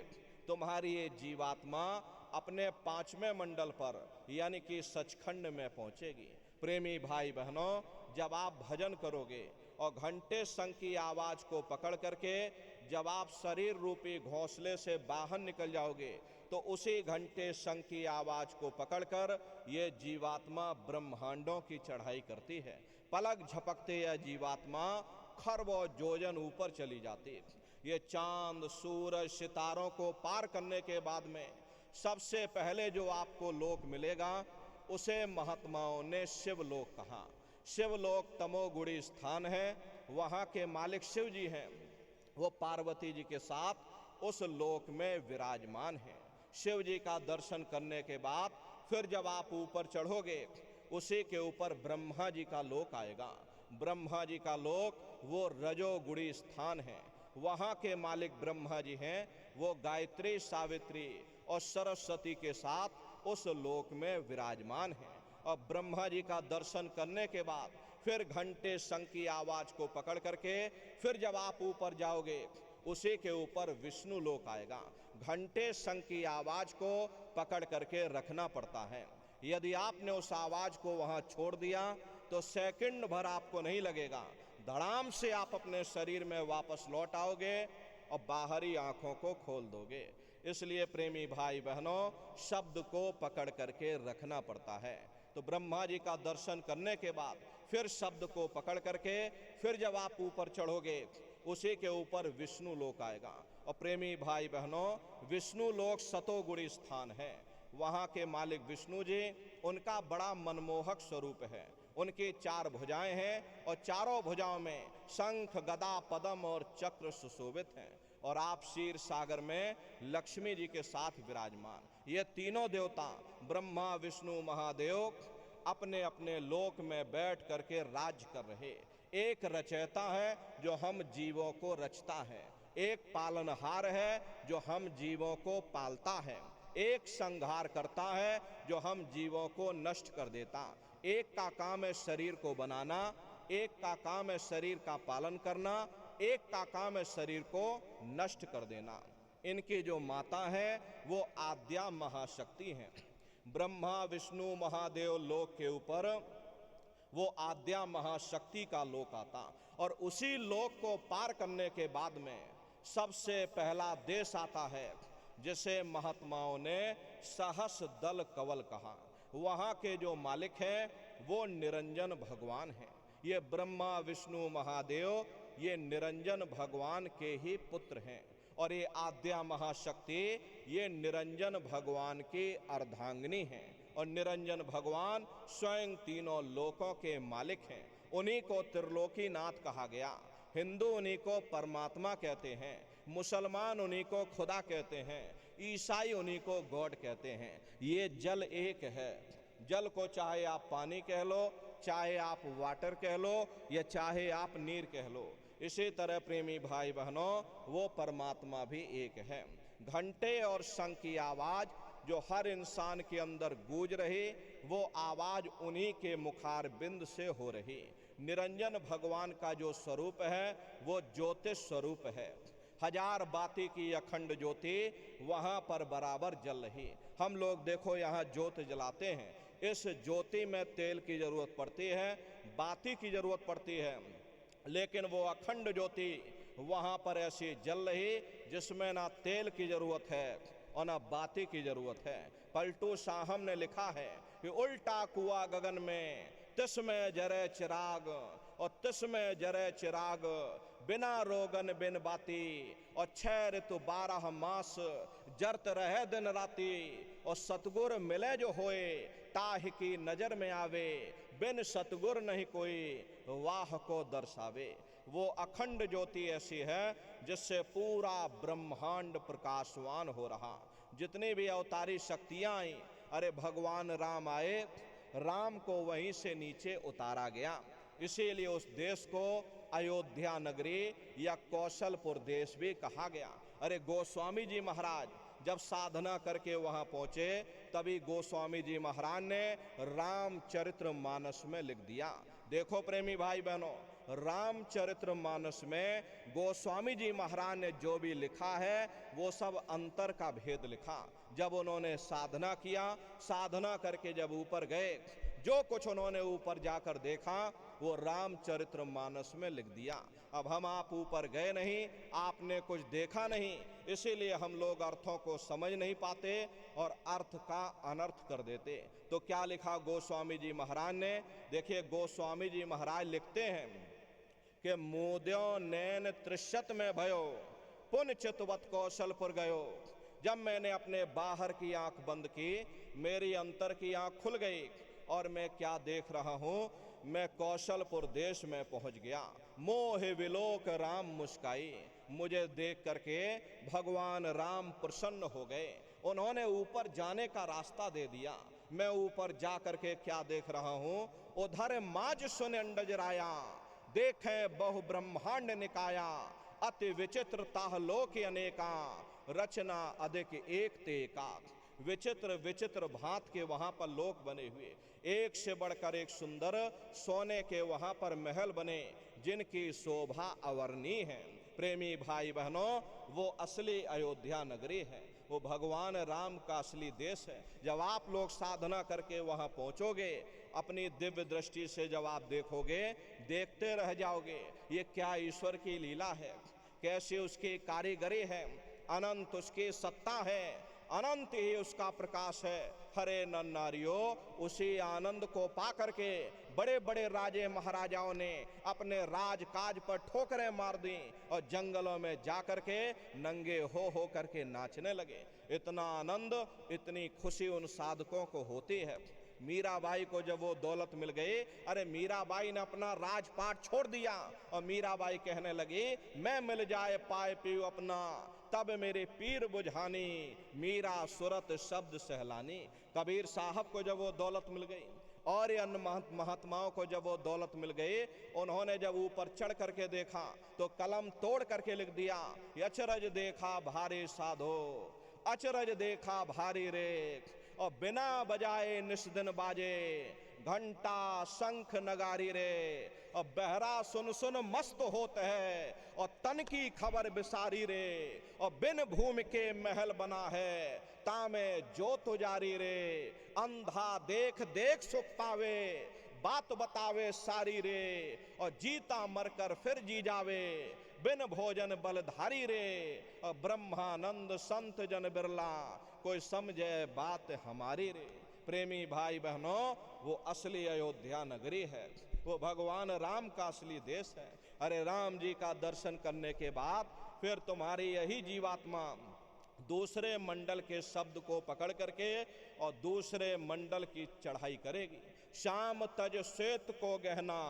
तुम्हारी ये जीवात्मा अपने 5वें मंडल पर यानी कि सचखंड में पहुंचेगी। प्रेमी भाई बहनों, जब आप भजन करोगे और घंटे शंख की आवाज को पकड़ करके जब आप शरीर रूपी घोंसले से बाहर निकल जाओगे तो उसी घंटे शंख की आवाज को पकड़कर ये जीवात्मा ब्रह्मांडों की चढ़ाई करती है। पलक झपकते यह जीवात्मा खरबों योजन ऊपर चली जाती। ये चांद सूरज सितारों को पार करने के बाद में सबसे पहले जो आपको लोक मिलेगा उसे महात्माओं ने शिवलोक कहा। शिवलोक तमोगुणी स्थान है, वहाँ के मालिक शिव जी हैं, वो पार्वती जी के साथ उस लोक में विराजमान हैं। शिव जी का दर्शन करने के बाद फिर जब आप ऊपर चढ़ोगे उसी के ऊपर ब्रह्मा जी का लोक आएगा। ब्रह्मा जी का लोक वो रजोगुणी स्थान है, वहाँ के मालिक ब्रह्मा जी हैं, वो गायत्री सावित्री और सरस्वती के साथ उस लोक में विराजमान हैं। और ब्रह्मा जी का दर्शन करने के बाद फिर घंटे शंख की आवाज को पकड़ करके फिर जब आप ऊपर जाओगे उसी के ऊपर विष्णु लोक आएगा। घंटे शंख की आवाज को पकड़ करके रखना पड़ता है। यदि आपने उस आवाज को वहां छोड़ दिया तो सेकंड भर आपको नहीं लगेगा, धड़ाम से आप अपने शरीर में वापस लौट आओगे और बाहरी आंखों को खोल दोगे। इसलिए प्रेमी भाई बहनों, शब्द को पकड़ करके रखना पड़ता है। तो ब्रह्मा जी का दर्शन करने के बाद फिर शब्द को पकड़ करके फिर जब आप ऊपर चढ़ोगे उसी के ऊपर विष्णु लोक आएगा। और प्रेमी भाई बहनों, विष्णु लोक सतोगुणी स्थान है, वहाँ के मालिक विष्णु जी, उनका बड़ा मनमोहक स्वरूप है। उनकी 4 भुजाएं हैं और चारों भुजाओं में शंख गदा पद्म और चक्र सुशोभित हैं। और आप क्षीर सागर में लक्ष्मी जी के साथ विराजमान। ये तीनों देवता ब्रह्मा विष्णु महादेव अपने अपने लोक में बैठ करके राज्य कर रहे। एक रचयिता है जो हम जीवों को रचता है, एक पालनहार है जो हम जीवों को पालता है, एक संहार करता है जो हम जीवों को नष्ट कर देता। एक का काम है शरीर को बनाना, एक का काम है शरीर का पालन करना, एक का काम है शरीर को नष्ट कर देना। इनकी जो माता है वो आद्या महाशक्ति हैं। ब्रह्मा विष्णु महादेव लोक के ऊपर वो आद्या महाशक्ति का लोक आता और उसी लोक को पार करने के बाद में सबसे पहला देश आता है जिसे महात्माओं ने सहस दल कवल कहा। वहाँ के जो मालिक हैं वो निरंजन भगवान हैं। ये ब्रह्मा विष्णु महादेव ये निरंजन भगवान के ही पुत्र हैं और ये आद्या महाशक्ति ये निरंजन भगवान की अर्धांगिनी हैं। और निरंजन भगवान स्वयं तीनों लोकों के मालिक हैं। उन्हीं को त्रिलोकीनाथ कहा गया। हिंदू उन्हीं को परमात्मा कहते हैं, मुसलमान उन्हीं को खुदा कहते हैं, ईसाई उन्हीं को गॉड कहते हैं। ये जल एक है। जल को चाहे आप पानी कह लो, चाहे आप वाटर कह लो, या चाहे आप नीर कह लो। इसी तरह प्रेमी भाई बहनों, वो परमात्मा भी एक है। घंटे और शंख की आवाज जो हर इंसान के अंदर गूंज रही, वो आवाज उन्हीं के मुखार बिंद से हो रही। निरंजन भगवान का जो स्वरूप है वो ज्योतिष स्वरूप है। हजार बाती की अखंड ज्योति वहाँ पर बराबर जल रही। हम लोग देखो यहाँ ज्योत जलाते हैं, इस ज्योति में तेल की जरूरत पड़ती है, बाती की जरूरत पड़ती है, लेकिन वो अखंड ज्योति वहाँ पर ऐसी जल रही जिसमें ना तेल की जरूरत है और ना बाती की जरूरत है। पलटू साहब ने लिखा है कि उल्टा कुआ गगन में तिसमें जरे चिराग और तिसमें जरे चिराग, बिना रोगन बिन बाती और 6 ऋतु 12 मास जरत रहे दिन राती। और सतगुर मिले जो होए ताहि की नजर में आवे, बिन सतगुर नहीं कोई वाह को दर्शावे। वो अखंड ज्योति ऐसी है जिससे पूरा ब्रह्मांड प्रकाशवान हो रहा। जितनी भी अवतारी शक्तियां आई, अरे भगवान राम आए, राम को वहीं से नीचे उतारा गया। इसीलिए उस देश को अयोध्या नगरी या कौशलपुर देश भी कहा गया। अरे गोस्वामी जी महाराज जब साधना करके वहां पहुंचे, तभी गोस्वामी जी महाराज ने रामचरितमानस में लिख दिया। देखो प्रेमी भाई बहनों, रामचरितमानस में गोस्वामी जी महाराज ने जो भी लिखा है वो सब अंतर का भेद लिखा। जब उन्होंने साधना किया, साधना करके जब ऊपर गए, जो कुछ उन्होंने ऊपर जाकर देखा वो रामचरितमानस में लिख दिया। अब हम आप ऊपर गए नहीं, आपने कुछ देखा नहीं, इसीलिए हम लोग अर्थों को समझ नहीं पाते और अर्थ का अनर्थ कर देते। तो क्या लिखा गोस्वामी जी महाराज ने? देखिए गोस्वामी जी महाराज लिखते हैं कि मुद्यो नैन त्रिशत में भयो पुन चितवत कौशलपुर गयो। जब मैंने अपने बाहर की आंख बंद की, मेरी अंतर की आंख खुल गई और मैं क्या देख रहा हूं, मैं कौशलपुर देश में पहुंच गया। मोह विलोक राम मुस्काई, मुझे देख करके भगवान राम प्रसन्न हो गए। उन्होंने ऊपर जाने का रास्ता दे दिया। मैं ऊपर जा करके क्या देख रहा हूं, उधर माज सुन अंडज राया, देखें बहु ब्रह्मांड निकाया, अति विचित्र ताह लोक अनेका, रचना अधिक एक तेका। विचित्र विचित्र भांत के वहां पर लोक बने हुए, एक से बढ़कर एक सुंदर सोने के वहां पर महल बने, जिनकी शोभा अवर्णीय है। प्रेमी भाई बहनों, वो असली अयोध्या नगरी है, वो भगवान राम का असली देश है। जब आप लोग साधना करके वहां पहुंचोगे, अपनी दिव्य दृष्टि से जब आप देखोगे, देखते रह जाओगे, ये क्या ईश्वर की लीला है, कैसे उसकी कारीगरी है, अनंत उसकी सत्ता है, अनंत ही उसका प्रकाश है। हरे नर नारियों, उसी आनंद को पा करके बड़े बड़े राजे महाराजाओं ने अपने राजकाज पर ठोकरें मार दी और जंगलों में जा करके नंगे हो करके नाचने लगे। इतना आनंद, इतनी खुशी उन साधकों को होती है। मीराबाई को जब वो दौलत मिल गई, अरे मीराबाई ने अपना राजपाट छोड़ दिया और मीराबाई कहने लगी, मैं मिल जाए पाए पीऊ अपना, तब मेरे पीर बुझानी, मीरा सुरत शब्द सहलानी। कबीर साहब को जब वो दौलत मिल गई और ये अन्य महात्माओं को जब वो दौलत मिल गई, उन्होंने जब ऊपर चढ़ करके देखा तो कलम तोड़ करके लिख दिया, अचरज देखा भारी साधो, अचरज देखा भारी रे, और बिना बजाए निस्दिन बाजे, घंटा शंख नगारी रे, और बहरा सुन सुन मस्त होते है, और तन की खबर बिसारी रे, और बिन भूमि के महल बना है, तामे जो तुजारी रे, अंधा देख देख सुख पावे, बात बतावे सारी रे, और जीता मरकर फिर जी जावे, बिन भोजन बलधारी रे, और ब्रह्मानंद संत जन बिरला, कोई समझे बात हमारी रे। प्रेमी भाई बहनों, वो असली अयोध्या नगरी है, वो भगवान राम का असली देश है। अरे राम जी का दर्शन करने के बाद फिर तुम्हारी यही जीवात्मा दूसरे मंडल के शब्द को पकड़ करके और दूसरे मंडल की चढ़ाई करेगी। शाम तज श्वेत को गहना,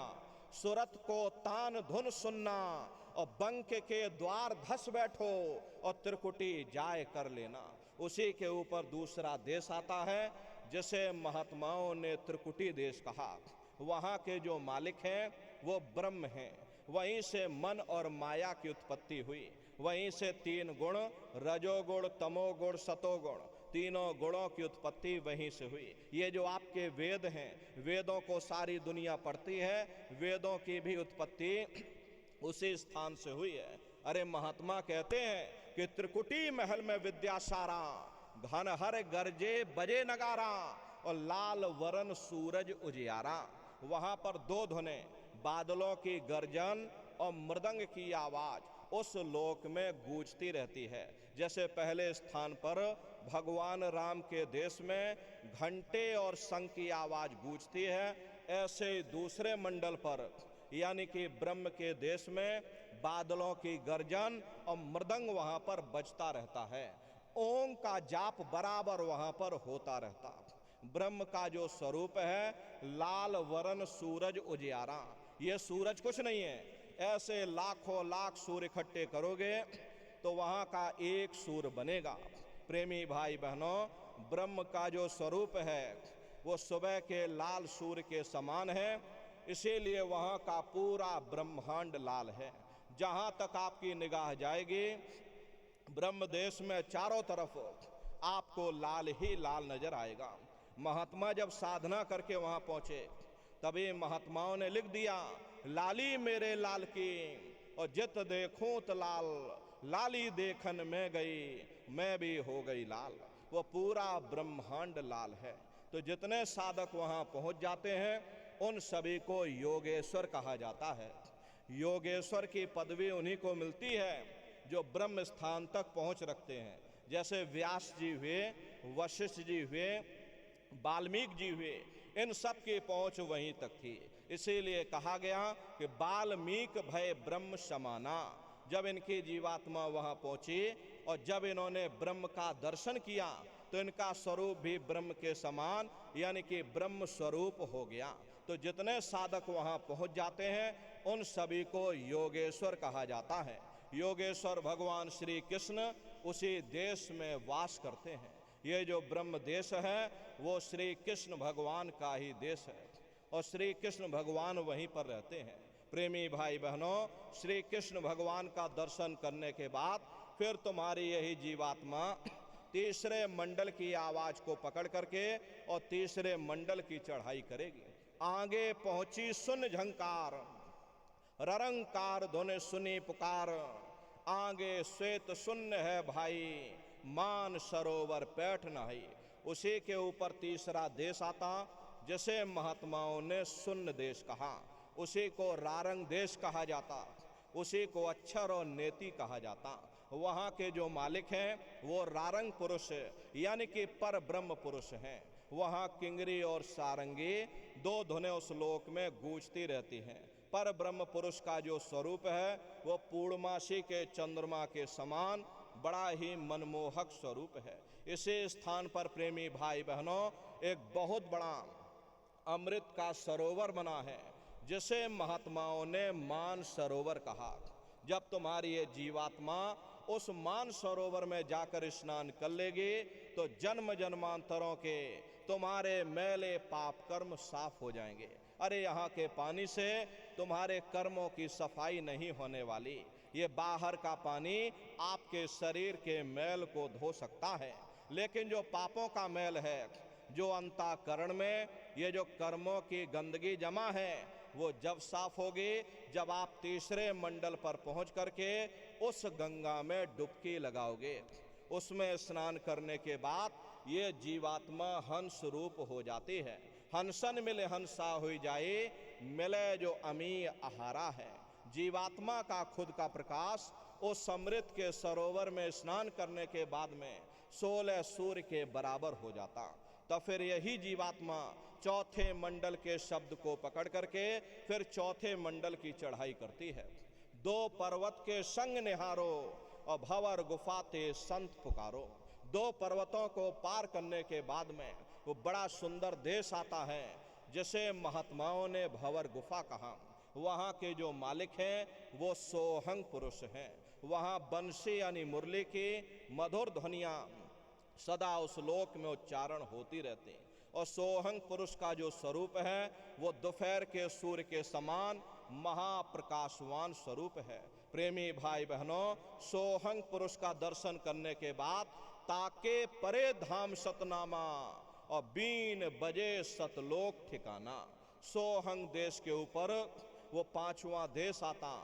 सुरत को तान धुन सुनना, और बंक के द्वार धस बैठो, और त्रिकुटी जाय कर लेना। उसी के ऊपर दूसरा देश आता है जिसे महात्माओं ने त्रिकुटी देश कहा। वहाँ के जो मालिक हैं वो ब्रह्म हैं, वहीं से मन और माया की उत्पत्ति हुई, वहीं से तीन गुण रजोगुण तमोगुण सतोगुण, तीनों गुणों की उत्पत्ति वहीं से हुई। ये जो आपके वेद हैं, वेदों को सारी दुनिया पढ़ती है, वेदों की भी उत्पत्ति उसी स्थान से हुई है। अरे महात्मा कहते हैं कि त्रिकुटी महल में विद्या सारा, घन हर गरजे बजे नगारा, और लाल वरण सूरज उजियारा। वहां पर दो धुने, बादलों की गर्जन और मृदंग की आवाज उस लोक में गूंजती रहती है। जैसे पहले स्थान पर भगवान राम के देश में घंटे और शंख की आवाज गूंजती है, ऐसे दूसरे मंडल पर यानी कि ब्रह्म के देश में बादलों की गर्जन और मृदंग वहां पर बजता रहता है। ओम का जाप बराबर वहां पर होता रहता। ब्रह्म का जो स्वरूप है, लाल वरण सूरज उजियारा। ये सूरज कुछ नहीं है, ऐसे लाखों लाख सूर्य इकट्ठे करोगे तो वहां का एक सूर्य बनेगा। प्रेमी भाई बहनों, ब्रह्म का जो स्वरूप है वो सुबह के लाल सूर्य के समान है, इसीलिए वहां का पूरा ब्रह्मांड लाल है। जहां तक आपकी निगाह जाएगी ब्रह्म देश में चारों तरफ आपको लाल ही लाल नजर आएगा। महात्मा जब साधना करके वहां पहुंचे तभी महात्माओं ने लिख दिया, लाली मेरे लाल की, और जित देखूं तो लाल, लाली देखन में गई, मैं भी हो गई लाल। वो पूरा ब्रह्मांड लाल है। तो जितने साधक वहां पहुंच जाते हैं उन सभी को योगेश्वर कहा जाता है। योगेश्वर की पदवी उन्हीं को मिलती है जो ब्रह्म स्थान तक पहुंच रखते हैं। जैसे व्यास जी हुए, वशिष्ठ जी हुए, वाल्मीकि जी हुए, इन सब की पहुंच वहीं तक थी। इसीलिए कहा गया कि बाल्मीक भय ब्रह्म समाना। जब इनकी जीवात्मा वहां पहुंची और जब इन्होंने ब्रह्म का दर्शन किया तो इनका स्वरूप भी ब्रह्म के समान यानी कि ब्रह्म स्वरूप हो गया। तो जितने साधक वहां पहुंच जाते हैं उन सभी को योगेश्वर कहा जाता है। योगेश्वर भगवान श्री कृष्ण उसी देश में वास करते हैं। ये जो ब्रह्म देश है वो श्री कृष्ण भगवान का ही देश है और श्री कृष्ण भगवान वहीं पर रहते हैं। प्रेमी भाई बहनों, श्री कृष्ण भगवान का दर्शन करने के बाद फिर तुम्हारी यही जीवात्मा तीसरे मंडल की आवाज को पकड़ करके और तीसरे मंडल की चढ़ाई करेगी। आगे पहुंची सुन झंकार, ररंकार धुन सुनी पुकार, आगे श्वेत शून्य है भाई, मान सरोवर पैठ नहीं। उसी के ऊपर तीसरा देश आता जिसे महात्माओं ने शून्य देश कहा, उसी को रारंग देश कहा जाता, उसी को अक्षर और नेति कहा जाता। वहाँ के जो मालिक हैं वो रारंग पुरुष यानी कि पर ब्रह्म पुरुष हैं। वहाँ किंगरी और सारंगी दो धुनें उस लोक में गूंजती रहती हैं। पर ब्रह्म पुरुष का जो स्वरूप है वो पूर्णमासी के चंद्रमा के समान बड़ा ही मनमोहक स्वरूप है। इसी स्थान पर प्रेमी भाई बहनों एक बहुत बड़ा अमृत का सरोवर बना है जिसे महात्माओं ने मान सरोवर कहा। जब तुम्हारी ये जीवात्मा उस मान सरोवर में जाकर स्नान कर लेगी तो जन्म जन्मांतरों के तुम्हारे मैले पाप कर्म साफ हो जाएंगे। अरे यहाँ के पानी से तुम्हारे कर्मों की सफाई नहीं होने वाली, ये बाहर का पानी आपके शरीर के मैल को धो सकता है, लेकिन जो पापों का मैल है, जो अंतःकरण में ये जो कर्मों की गंदगी जमा है, वो जब साफ होगी जब आप तीसरे मंडल पर पहुंच करके उस गंगा में डुबकी लगाओगे। उसमें स्नान करने के बाद ये जीवात्मा हंस रूप हो जाती है। हंसन मिले हंसा हुई जाए, मिले जो अमी आहारा है। जीवात्मा का खुद का प्रकाश उस अमृत के सरोवर में स्नान करने के बाद में 16 सूर्य के बराबर हो जाता। तो फिर यही जीवात्मा चौथे मंडल के शब्द को पकड़ करके फिर चौथे मंडल की चढ़ाई करती है। 2 पर्वत के संग निहारो और भंवर गुफाते संत पुकारो। 2 पर्वतों को पार करने के बाद में वो बड़ा सुंदर देश आता है जिसे महात्माओं ने भंवर गुफा कहा। वहाँ के जो मालिक हैं वो सोहंग पुरुष हैं। वहाँ बंसी यानी मुरली की मधुर ध्वनियाँ सदा उस लोक में उच्चारण होती रहती हैं। और सोहंग पुरुष का जो स्वरूप है वो दोपहर के सूर्य के समान महाप्रकाशवान स्वरूप है। प्रेमी भाई बहनों, सोहंग पुरुष का दर्शन करने के बाद ताके परे धाम सतनामा और बीन बजे सतलोक ठिकाना। सोहंग देश के ऊपर वो 5वां देश आता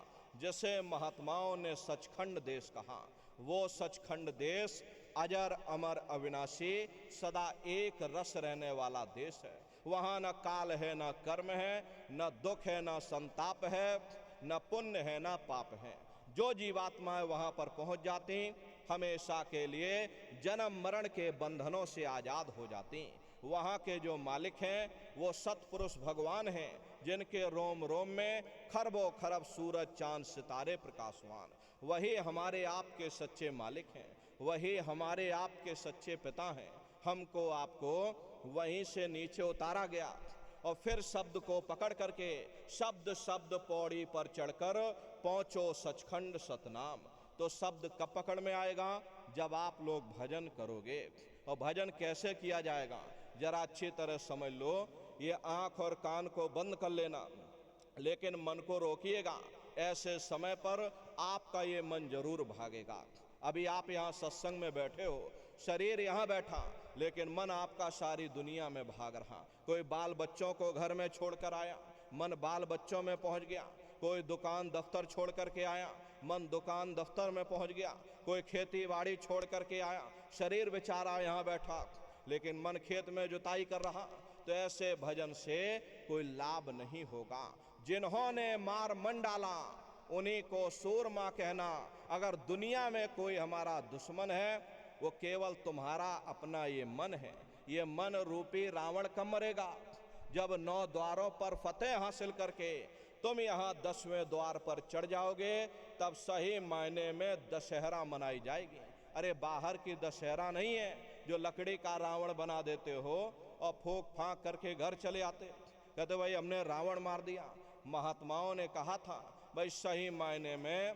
जिसे महात्माओं ने सचखंड देश कहा। वो सचखंड देश अजर अमर अविनाशी सदा एक रस रहने वाला देश है। वहाँ न काल है, न कर्म है, न दुख है, न संताप है, न पुण्य है, न पाप है। जो जीवात्माएं वहाँ पर पहुँच जाती हमेशा के लिए जन्म मरण के बंधनों से आज़ाद हो जाती। वहाँ के जो मालिक हैं वो सतपुरुष भगवान हैं जिनके रोम रोम में खरबों खरब सूरज चांद सितारे प्रकाशवान। वही हमारे आपके सच्चे मालिक हैं, वही हमारे आपके सच्चे पिता हैं। हमको आपको वहीं से नीचे उतारा गया और फिर शब्द को पकड़ करके शब्द शब्द पौड़ी पर चढ़कर पहुँचो सचखंड सतनाम। तो शब्द कब पकड़ में आएगा? जब आप लोग भजन करोगे। और भजन कैसे किया जाएगा जरा अच्छी तरह समझ लो। ये आँख और कान को बंद कर लेना, लेकिन मन को रोकिएगा। ऐसे समय पर आपका ये मन जरूर भागेगा। अभी आप यहाँ सत्संग में बैठे हो, शरीर यहाँ बैठा, लेकिन मन आपका सारी दुनिया में भाग रहा। कोई बाल बच्चों को घर में छोड़कर आया, मन बाल बच्चों में पहुँच गया। कोई दुकान दफ्तर छोड़ करके आया, मन दुकान दफ्तर में पहुँच गया। कोई खेती बाड़ी छोड़ करके आया, शरीर बेचारा यहाँ बैठा, लेकिन मन खेत में जुताई कर रहा। तो ऐसे भजन से कोई लाभ नहीं होगा। जिन्होंने मार मन डाला उन्हीं को सूरमा कहना। अगर दुनिया में कोई हमारा दुश्मन है वो केवल तुम्हारा अपना ये मन है। ये मन रूपी रावण कब मरेगा? जब 9 द्वारों पर फतेह हासिल करके तुम यहाँ 10वें द्वार पर चढ़ जाओगे, तब सही मायने में दशहरा मनाई जाएगी। अरे बाहर की दशहरा नहीं है जो लकड़ी का रावण बना देते हो और फूंक फांक करके घर चले आते, कहते भाई हमने रावण मार दिया। महात्माओं ने कहा था भाई सही मायने में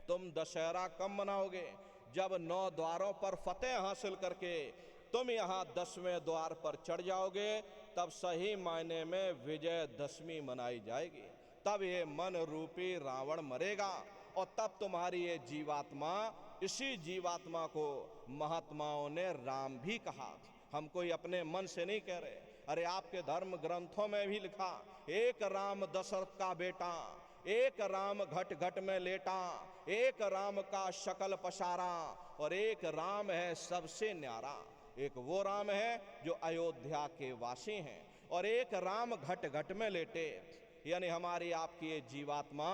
तुम दशहरा कब मनाओगे, जब 9 द्वारों पर फतेह हासिल करके तुम यहाँ 10वें द्वार पर चढ़ जाओगे, तब सही मायने में विजयदशमी मनाई जाएगी। तब ये मन रूपी रावण मरेगा और तब तुम्हारी ये जीवात्मा, इसी जीवात्मा को महात्माओं ने राम भी कहा। हम कोई अपने मन से नहीं कह रहे। अरे आपके धर्म ग्रंथों में भी लिखा, एक राम दशरथ का बेटा, एक राम घट घट में लेटा, एक राम का शकल पसारा, और एक राम है सबसे न्यारा। एक वो राम है जो अयोध्या के वासी हैं, और एक राम घट घट में लेटे, यानी हमारी आपकी ये जीवात्मा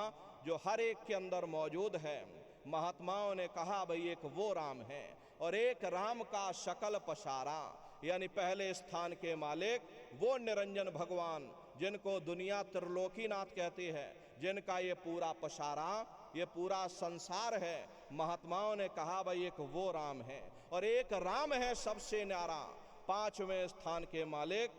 जो हर एक के अंदर मौजूद है। महात्माओं ने कहा भाई एक वो राम है, और एक राम का शकल पसारा, यानी पहले स्थान के मालिक वो निरंजन भगवान जिनको दुनिया त्रिलोकीनाथ कहती है, जिनका ये पूरा पसारा, ये पूरा संसार है। महात्माओं ने कहा भाई एक वो राम है, और एक राम है सबसे न्यारा, 5वें स्थान के मालिक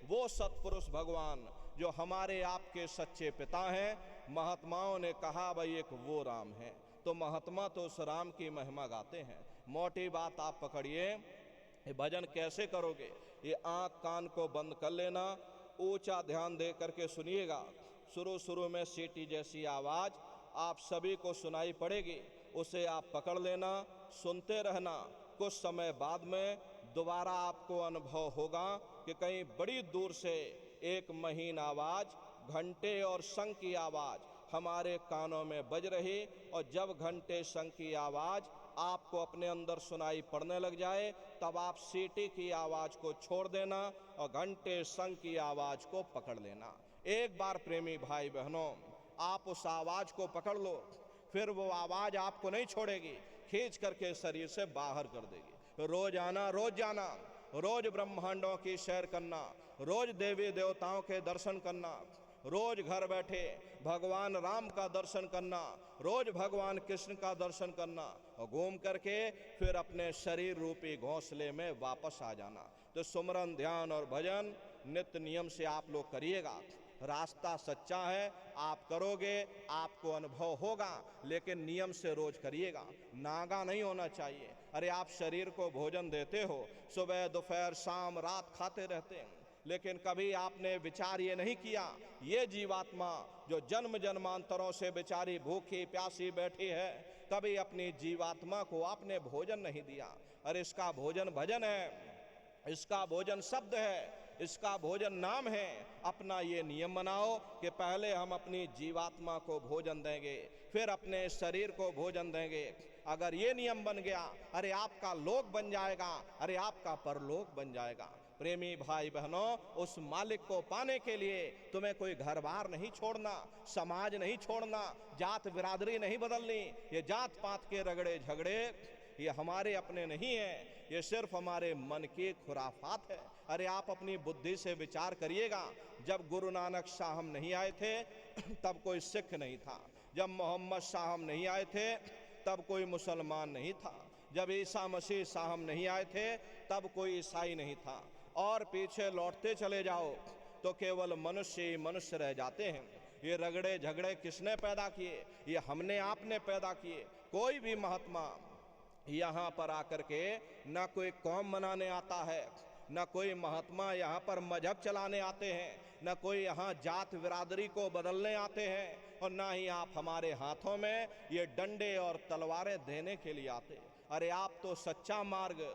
वो सतपुरुष भगवान जो हमारे आपके सच्चे पिता हैं। महात्माओं ने कहा भाई एक वो राम है। तो महात्मा तो उस राम की महिमा गाते हैं। मोटी बात आप पकड़िए, ये भजन कैसे करोगे, ये आँख कान को बंद कर लेना, ऊंचा ध्यान दे करके सुनिएगा। शुरू में सीटी जैसी आवाज़ आप सभी को सुनाई पड़ेगी, उसे आप पकड़ लेना, सुनते रहना। कुछ समय बाद में दोबारा आपको अनुभव होगा कि कहीं बड़ी दूर से एक महीन आवाज़, घंटे और शंख की आवाज़ हमारे कानों में बज रही, और जब घंटे शंख की आवाज़ आपको अपने अंदर सुनाई पड़ने लग जाए, तब आप सीटी की आवाज़ को छोड़ देना और घंटे शंख की आवाज़ को पकड़ लेना। एक बार प्रेमी भाई बहनों आप उस आवाज़ को पकड़ लो, फिर वो आवाज़ आपको नहीं छोड़ेगी, खींच करके शरीर से बाहर कर देगी। रोज आना, रोज जाना, रोज ब्रह्मांडों की सैर करना, रोज देवी देवताओं के दर्शन करना, रोज घर बैठे भगवान राम का दर्शन करना, रोज भगवान कृष्ण का दर्शन करना, और घूम करके फिर अपने शरीर रूपी घोंसले में वापस आ जाना। तो सुमरन, ध्यान और भजन नित्य नियम से आप लोग करिएगा। रास्ता सच्चा है, आप करोगे आपको अनुभव होगा, लेकिन नियम से रोज करिएगा, नागा नहीं होना चाहिए। अरे आप शरीर को भोजन देते हो, सुबह दोपहर शाम रात खाते रहते हैं, लेकिन कभी आपने विचार ये नहीं किया, ये जीवात्मा जो जन्म जन्मांतरों से बेचारी भूखी प्यासी बैठी है, कभी अपनी जीवात्मा को आपने भोजन नहीं दिया। अरे इसका भोजन भजन है, इसका भोजन शब्द है, इसका भोजन नाम है। अपना ये नियम बनाओ कि पहले हम अपनी जीवात्मा को भोजन देंगे, फिर अपने शरीर को भोजन देंगे। अगर ये नियम बन गया, अरे आपका लोक बन जाएगा, अरे आपका परलोक बन जाएगा। प्रेमी भाई बहनों, उस मालिक को पाने के लिए तुम्हें कोई घर बार नहीं छोड़ना, समाज नहीं छोड़ना, जात बिरादरी नहीं बदलनी। ये जात पात के रगड़े झगड़े ये हमारे अपने नहीं है, ये सिर्फ हमारे मन की खुराफात है। अरे आप अपनी बुद्धि से विचार करिएगा, जब गुरु नानक साहब नहीं आए थे तब कोई सिख नहीं था, जब मोहम्मद साहब नहीं आए थे तब कोई मुसलमान नहीं था, जब ईसा मसीह साहब नहीं आए थे तब कोई ईसाई नहीं था, और पीछे लौटते चले जाओ तो केवल मनुष्य ही मनुष्य रह जाते हैं। ये रगड़े झगड़े किसने पैदा किए? ये हमने आपने पैदा किए। कोई भी महात्मा यहाँ पर आकर के ना कोई कौम मनाने आता है, ना कोई महात्मा यहाँ पर मजहब चलाने आते हैं, ना कोई यहाँ जात बिरादरी को बदलने आते हैं, और ना ही आप हमारे हाथों में ये डंडे और तलवारें देने के लिए आते। अरे आप तो सच्चा मार्ग,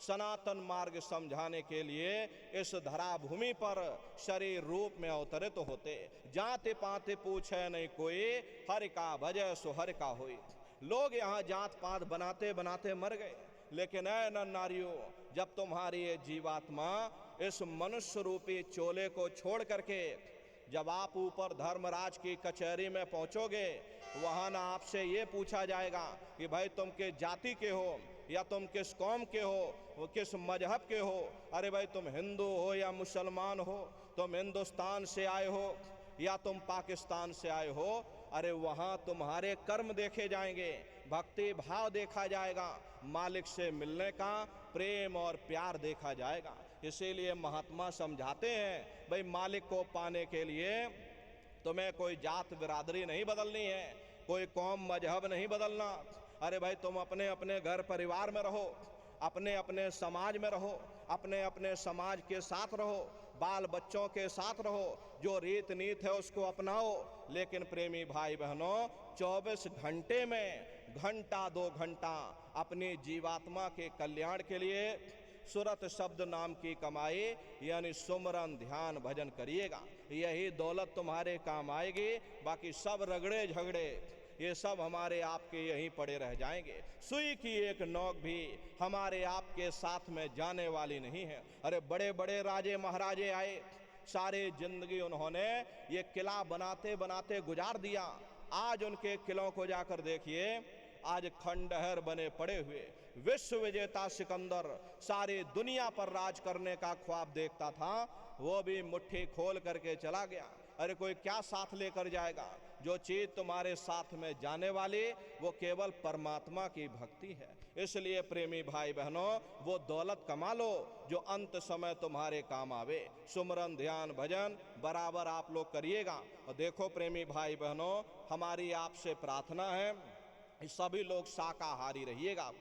सनातन मार्ग समझाने के लिए इस धरा भूमि पर शरीर रूप में अवतरित तो होते। जाते पाते पूछे नहीं कोई, हरि का भजय सो हरि का होई। लोग यहाँ जात पात बनाते बनाते मर गए, लेकिन ऐ नर नारियों, जब तुम्हारी ये जीवात्मा इस मनुष्य रूपी चोले को छोड़ करके जब आप ऊपर धर्मराज की कचहरी में पहुँचोगे, वहाँ ना आपसे ये पूछा जाएगा कि भाई तुम के जाति के हो, या तुम किस कौम के हो, किस मजहब के हो। अरे भाई तुम हिंदू हो या मुसलमान हो, तुम हिंदुस्तान से आए हो या तुम पाकिस्तान से आए हो, अरे वहाँ तुम्हारे कर्म देखे जाएंगे, भक्ति भाव देखा जाएगा, मालिक से मिलने का प्रेम और प्यार देखा जाएगा। इसीलिए महात्मा समझाते हैं भाई मालिक को पाने के लिए तुम्हें कोई जात बिरादरी नहीं बदलनी है, कोई कौम मजहब नहीं बदलना। अरे भाई तुम अपने अपने घर परिवार में रहो, अपने अपने समाज में रहो, अपने अपने समाज के साथ रहो, बाल बच्चों के साथ रहो, जो रीत नीत है उसको अपनाओ। लेकिन प्रेमी भाई बहनों 24 घंटे में घंटा 2 घंटा अपनी जीवात्मा के कल्याण के लिए सुरत शब्द नाम की कमाई यानी सुमरन ध्यान भजन करिएगा, यही दौलत तुम्हारे काम आएगी। बाकी सब रगड़े झगड़े ये सब हमारे आपके यहीं पड़े रह जाएंगे। सुई की एक नोक भी हमारे आपके साथ में जाने वाली नहीं है। अरे बड़े बड़े राजे महाराजे आए, सारे जिंदगी उन्होंने ये किला बनाते बनाते गुजार दिया। आज उनके किलों को जाकर देखिए, आज खंडहर बने पड़े हुए। विश्व विजेता सिकंदर सारी दुनिया पर राज करने का ख्वाब देखता था, वो भी मुट्ठी खोल करके चला गया। अरे कोई क्या साथ लेकर जाएगा? जो चीज तुम्हारे साथ में जाने वाली वो केवल परमात्मा की भक्ति है। इसलिए प्रेमी भाई बहनों वो दौलत कमा लो जो अंत समय तुम्हारे काम आवे। सुमरन ध्यान भजन बराबर आप लोग करिएगा। और देखो प्रेमी भाई बहनों हमारी आपसे प्रार्थना है सभी लोग शाकाहारी रहिएगा,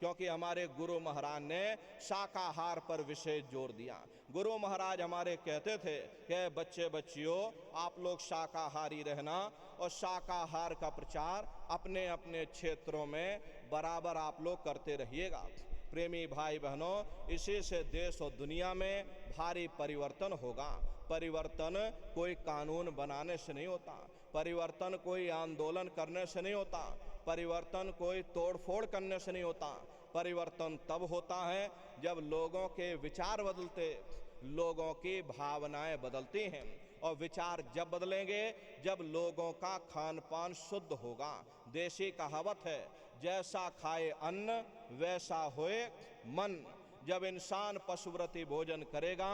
क्योंकि हमारे गुरु महाराज ने शाकाहार पर विशेष जोर दिया। गुरु महाराज हमारे कहते थे कि बच्चे बच्चियों आप लोग शाकाहारी रहना और शाकाहार का प्रचार अपने अपने क्षेत्रों में बराबर आप लोग करते रहिएगा। प्रेमी भाई बहनों इसी से देश और दुनिया में भारी परिवर्तन होगा। परिवर्तन कोई कानून बनाने से नहीं होता, परिवर्तन कोई आंदोलन करने से नहीं होता, परिवर्तन कोई तोड़फोड़ करने से नहीं होता। परिवर्तन तब होता है जब लोगों के विचार बदलते, लोगों की भावनाएं बदलती हैं। और विचार जब बदलेंगे जब लोगों का खान पान शुद्ध होगा। देसी कहावत है जैसा खाए अन्न वैसा होए मन। जब इंसान पशुव्रती भोजन करेगा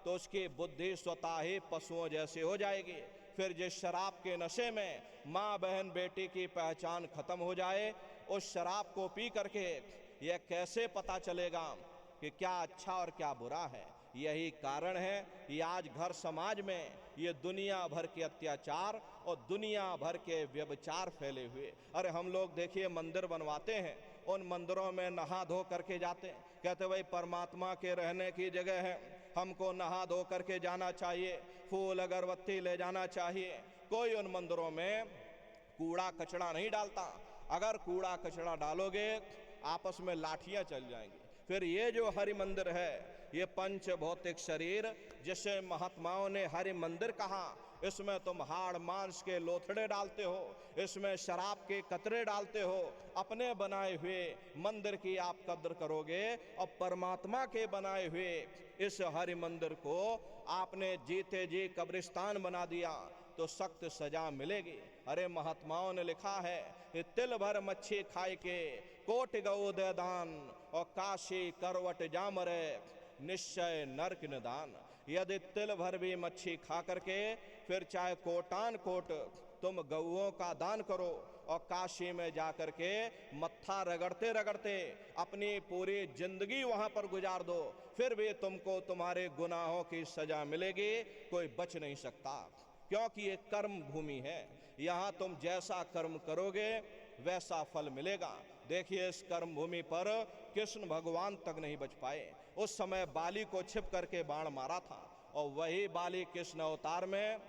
तो उसकी बुद्धि स्वतः ही पशुओं जैसी हो जाएगी। फिर जिस शराब के नशे में माँ बहन बेटी की पहचान खत्म हो जाए, उस शराब को पी करके यह कैसे पता चलेगा कि क्या अच्छा और क्या बुरा है? यही कारण है कि आज घर समाज में ये दुनिया भर के अत्याचार और दुनिया भर के व्यभिचार फैले हुए। अरे हम लोग देखिए मंदिर बनवाते हैं, उन मंदिरों में नहा धो करके जाते हैं, कहते भाई परमात्मा के रहने की जगह है, हमको नहा धो करके जाना चाहिए, फूल अगरबत्ती ले जाना चाहिए। कोई उन मंदिरों में कूड़ा कचरा नहीं डालता। अगर कूड़ा कचरा डालोगे आपस में लाठियां चल जाएंगी। फिर ये जो हरि मंदिर है, ये पंच भौतिक शरीर जिसे महात्माओं ने हरि मंदिर कहा, इसमें तुम हाड़ मांस के लोथड़े डालते हो, इसमें शराब के कतरे डालते हो। अपने बनाए हुए मंदिर की आप कद्र करोगे और परमात्मा के बनाए हुए इस हरि मंदिर को आपने जीते जी कब्रिस्तान बना दिया तो सख्त सजा मिलेगी। अरे महात्माओं ने लिखा है कि तिल भर मच्छी खाए के कोट गौ दे दान और काशी करवट जामरे निश्चय नरक निदान। यदि तिल भर भी मच्छी खा करके फिर चाहे कोटान कोट तुम गौओं का दान करो और काशी में जा करके मत्था रगड़ते रगड़ते अपनी पूरी जिंदगी वहां पर गुजार दो, फिर भी तुमको तुम्हारे गुनाहों की सजा मिलेगी, कोई बच नहीं सकता। क्योंकि ये कर्म भूमि है, यहाँ तुम जैसा कर्म करोगे वैसा फल मिलेगा। देखिए इस कर्म भूमि पर कृष्ण भगवान तक नहीं बच पाए। उस समय बाली को छिप करके बाण मारा था और वही बाली कृष्ण अवतार में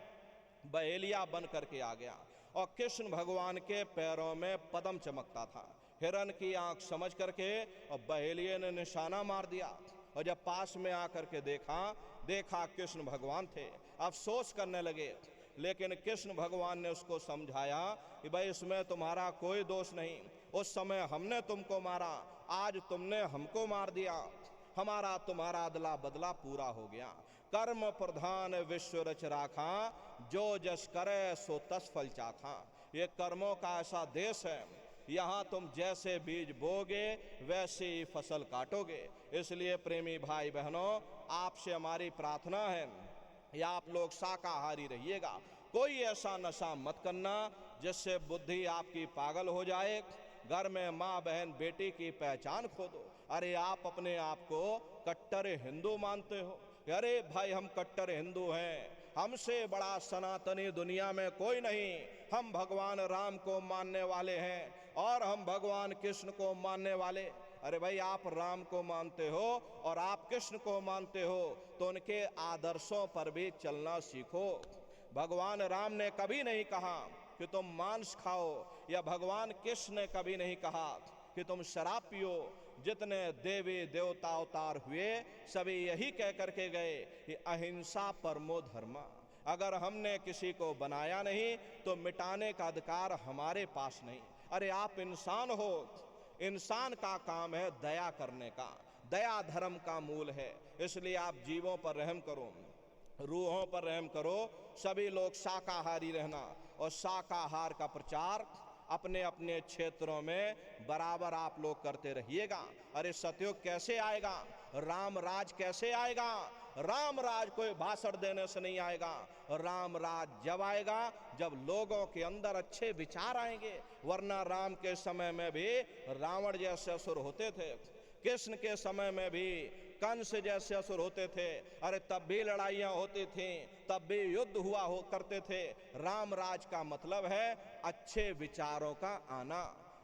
बहेलिया बन करके आ गया और कृष्ण भगवान के पैरों में पद्म चमकता था। हिरण की आंख समझ करके और बहेलिये ने निशाना मार दिया और जब पास में आकर के देखा कृष्ण भगवान थे। अफसोस करने लगे, लेकिन कृष्ण भगवान ने उसको समझाया कि भाई इसमें तुम्हारा कोई दोष नहीं, उस समय हमने तुमको मारा, आज तुमने हमको मार दिया, हमारा तुम्हारा अदला बदला पूरा हो गया। कर्म प्रधान विश्व रच राखा, जो जस करे सो तस फल चाखा। ये कर्मों का ऐसा देश है, यहाँ तुम जैसे बीज बोगे वैसे ही फसल काटोगे। इसलिए प्रेमी भाई बहनों, आपसे हमारी प्रार्थना है या आप लोग शाकाहारी रहिएगा। कोई ऐसा नशा मत करना जिससे बुद्धि आपकी पागल हो जाए, घर में माँ बहन बेटी की पहचान खो दो। अरे आप अपने आप को कट्टर हिंदू मानते हो, अरे भाई हम कट्टर हिंदू हैं, हमसे बड़ा सनातनी दुनिया में कोई नहीं, हम भगवान राम को मानने वाले हैं और हम भगवान कृष्ण को मानने वाले। अरे भाई आप राम को मानते हो और आप कृष्ण को मानते हो तो उनके आदर्शों पर भी चलना सीखो। भगवान राम ने कभी नहीं कहा कि तुम मांस खाओ, या भगवान कृष्ण ने कभी नहीं कहा कि तुम शराब पियो। जितने देवी देवता अवतार हुए सभी यही कह करके गए कि अहिंसा परमो धर्मा। अगर हमने किसी को बनाया नहीं तो मिटाने का अधिकार हमारे पास नहीं। अरे आप इंसान हो, इंसान का काम है दया करने का, दया धर्म का मूल है। इसलिए आप जीवों पर रहम करो, रूहों पर रहम करो। सभी लोग शाकाहारी रहना और शाकाहार का प्रचार अपने अपने क्षेत्रों में बराबर आप लोग करते रहिएगा। अरे सतयुग कैसे आएगा, राम राज कैसे आएगा? राम राज कोई भाषण देने से नहीं आएगा। राम राज जब आएगा जब लोगों के अंदर अच्छे विचार आएंगे, वरना राम के समय में भी रावण जैसे असुर होते थे, कृष्ण के समय में भी कंस जैसे असुर होते थे। अरे तब भी लड़ाइयाँ होती थीं, तब भी युद्ध हुआ करते थे। राम राज का मतलब है अच्छे विचारों का आना।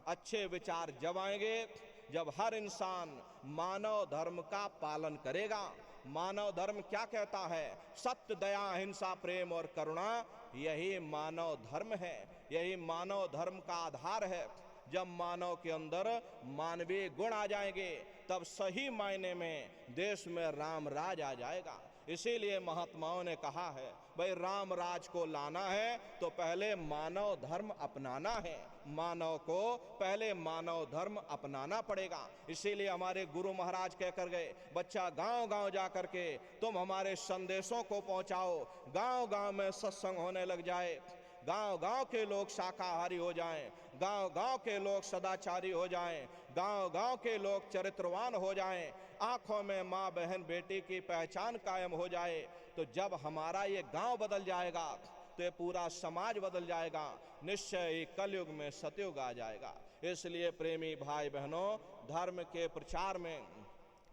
अच्छे विचार जब आएंगे जब हर इंसान मानव धर्म का पालन करेगा। मानव धर्म क्या कहता है? सत्य, दया, अहिंसा, प्रेम और करुणा, यही मानव धर्म है, यही मानव धर्म का आधार है। जब मानव के अंदर मानवीय गुण आ जाएंगे तब सही मायने में देश में राम राज आ जाएगा। इसीलिए महात्माओं ने कहा है भाई राम राज को लाना है तो पहले मानव धर्म अपनाना है, मानव को पहले मानव धर्म अपनाना पड़ेगा। इसीलिए हमारे गुरु महाराज कहकर गए, बच्चा गांव गांव जा करके तुम हमारे संदेशों को पहुंचाओ, गांव गांव में सत्संग होने लग जाए, गांव गांव के लोग शाकाहारी हो जाएं, गांव गांव के लोग सदाचारी हो जाएं, गांव गांव के लोग चरित्रवान हो जाएं, आंखों में माँ बहन बेटी की पहचान कायम हो जाए। तो जब हमारा ये गांव बदल जाएगा तो ये पूरा समाज बदल जाएगा, निश्चय ही कलयुग में सतयुग आ जाएगा। इसलिए प्रेमी भाई बहनों, धर्म के प्रचार में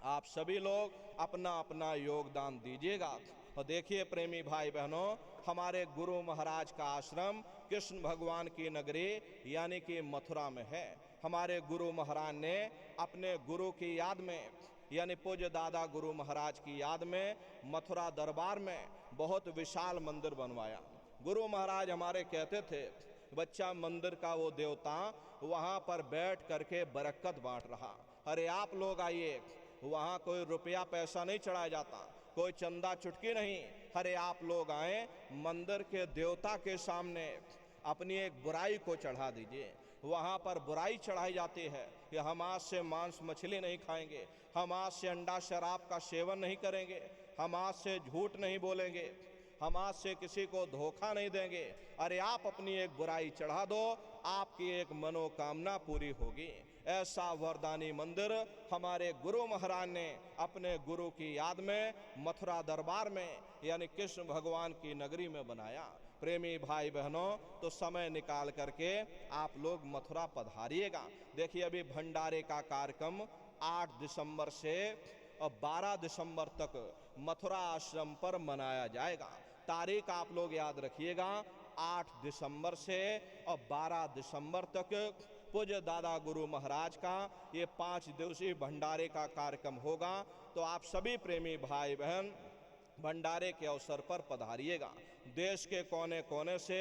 आप सभी लोग अपना अपना योगदान दीजिएगा। और देखिए प्रेमी भाई बहनों, हमारे गुरु महाराज का आश्रम कृष्ण भगवान की नगरी यानी कि मथुरा में है। हमारे गुरु महाराज ने अपने गुरु की याद में यानी पूज्य दादा गुरु महाराज की याद में मथुरा दरबार में बहुत विशाल मंदिर बनवाया। गुरु महाराज हमारे कहते थे, बच्चा मंदिर का वो देवता वहाँ पर बैठ करके बरकत बांट रहा। अरे आप लोग आइए, वहाँ कोई रुपया पैसा नहीं चढ़ाया जाता, कोई चंदा चुटकी नहीं। अरे आप लोग आए, मंदिर के देवता के सामने अपनी एक बुराई को चढ़ा दीजिए। वहाँ पर बुराई चढ़ाई जाती है कि हम आज से मांस मछली नहीं खाएंगे, हम आज से अंडा शराब का सेवन नहीं करेंगे, हम आज से झूठ नहीं बोलेंगे, हम आज से किसी को धोखा नहीं देंगे। अरे आप अपनी एक बुराई चढ़ा दो, आपकी एक मनोकामना पूरी होगी। ऐसा वरदानी मंदिर हमारे गुरु महाराज ने अपने गुरु की याद में मथुरा दरबार में यानी कृष्ण भगवान की नगरी में बनाया। प्रेमी भाई बहनों, तो समय निकाल करके आप लोग मथुरा पधारिएगा। देखिए अभी भंडारे का कार्यक्रम 8 दिसंबर से और 12 दिसंबर तक मथुरा आश्रम पर मनाया जाएगा। तारीख आप लोग याद रखिएगा, 8 दिसंबर से और 12 दिसंबर तक पूज्य दादा गुरु महाराज का ये 5 दिवसीय भंडारे का कार्यक्रम होगा। तो आप सभी प्रेमी भाई बहन भंडारे के अवसर पर पधारिएगा। देश के कोने कोने से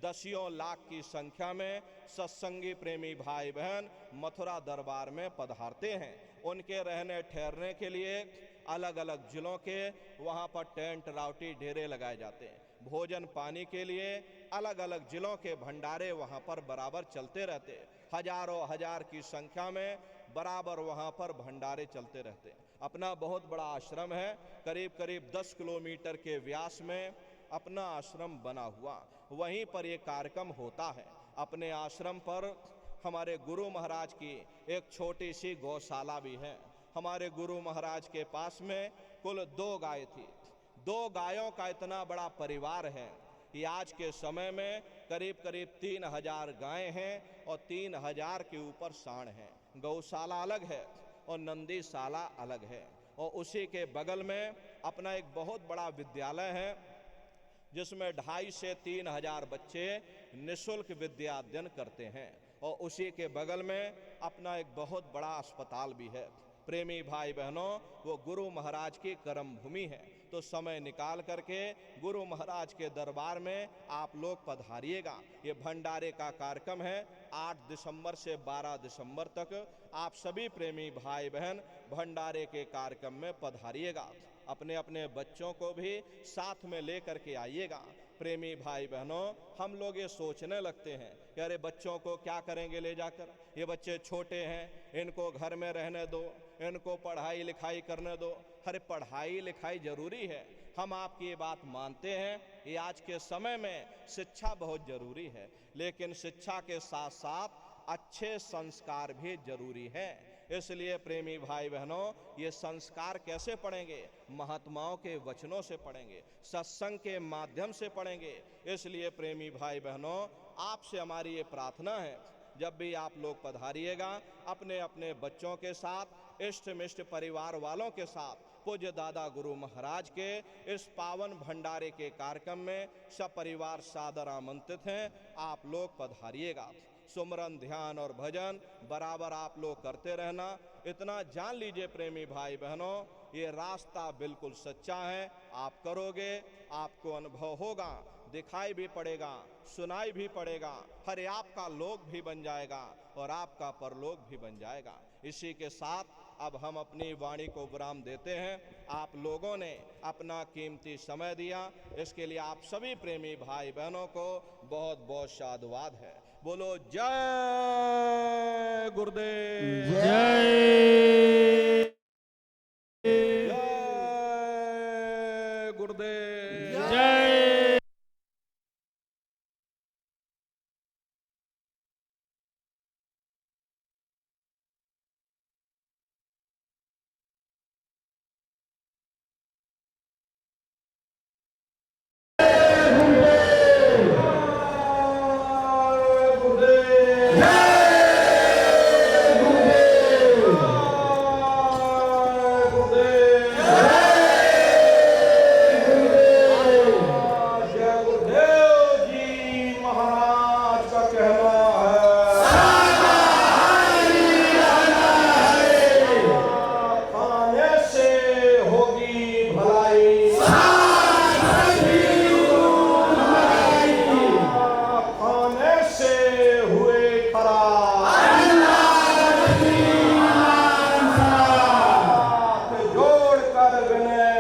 दसियों लाख की संख्या में सत्संगी प्रेमी भाई बहन मथुरा दरबार में पधारते हैं। उनके रहने ठहरने के लिए अलग अलग जिलों के वहाँ पर टेंट राउटी डेरे लगाए जाते हैं। भोजन पानी के लिए अलग अलग जिलों के भंडारे वहाँ पर बराबर चलते रहते हैं। हजारों हजार की संख्या में बराबर वहाँ पर भंडारे चलते रहते हैं। अपना बहुत बड़ा आश्रम है, करीब करीब 10 किलोमीटर के व्यास में अपना आश्रम बना हुआ, वहीं पर ये कार्यक्रम होता है। अपने आश्रम पर हमारे गुरु महाराज की एक छोटी सी गौशाला भी है। हमारे गुरु महाराज के पास में कुल 2 गाय थी। 2 गायों का इतना बड़ा परिवार है कि आज के समय में करीब करीब 3000 गायें हैं और 3000 के ऊपर सांड हैं। गौशाला अलग है और नंदीशाला अलग है। और उसी के बगल में अपना एक बहुत बड़ा विद्यालय है जिसमें 2500 से 3000 बच्चे निःशुल्क विद्या अध्ययन करते हैं। और उसी के बगल में अपना एक बहुत बड़ा अस्पताल भी है। प्रेमी भाई बहनों, वो गुरु महाराज की कर्म भूमि है। तो समय निकाल करके गुरु महाराज के दरबार में आप लोग पधारिएगा। ये भंडारे का कार्यक्रम है 8 दिसंबर से 12 दिसंबर तक। आप सभी प्रेमी भाई बहन भंडारे के कार्यक्रम में पधारिएगा। अपने अपने बच्चों को भी साथ में लेकर के आइएगा। प्रेमी भाई बहनों, हम लोग ये सोचने लगते हैं कि अरे बच्चों को क्या करेंगे ले जाकर, ये बच्चे छोटे हैं, इनको घर में रहने दो, इनको पढ़ाई लिखाई करने दो। अरे पढ़ाई लिखाई जरूरी है, हम आपकी ये बात मानते हैं कि आज के समय में शिक्षा बहुत जरूरी है, लेकिन शिक्षा के साथ साथ अच्छे संस्कार भी जरूरी हैं। इसलिए प्रेमी भाई बहनों, ये संस्कार कैसे पढ़ेंगे? महात्माओं के वचनों से पढ़ेंगे, सत्संग के माध्यम से पढ़ेंगे। इसलिए प्रेमी भाई बहनों, आपसे हमारी ये प्रार्थना है, जब भी आप लोग पधारिएगा अपने अपने बच्चों के साथ, इष्ट मिष्ट परिवार वालों के साथ पूज्य दादा गुरु महाराज के इस पावन भंडारे के कार्यक्रम में सब परिवार सादर आमंत्रित हैं। आप लोग पधारिएगा। सुमरन, ध्यान और भजन बराबर आप लोग करते रहना। इतना जान लीजिए प्रेमी भाई बहनों, ये रास्ता बिल्कुल सच्चा है। आप करोगे, आपको अनुभव होगा, दिखाई भी पड़ेगा, सुनाई भी पड़ेगा। हर आपका लोक भी बन जाएगा और आपका परलोक भी बन जाएगा। इसी के साथ अब हम अपनी वाणी को विराम देते हैं। आप लोगों ने अपना कीमती समय दिया, इसके लिए आप सभी प्रेमी भाई बहनों को बहुत बहुत साधुवाद है। बोलो जय गुरुदेव, जय गुरुदेव, जय। जोड़ कर विनय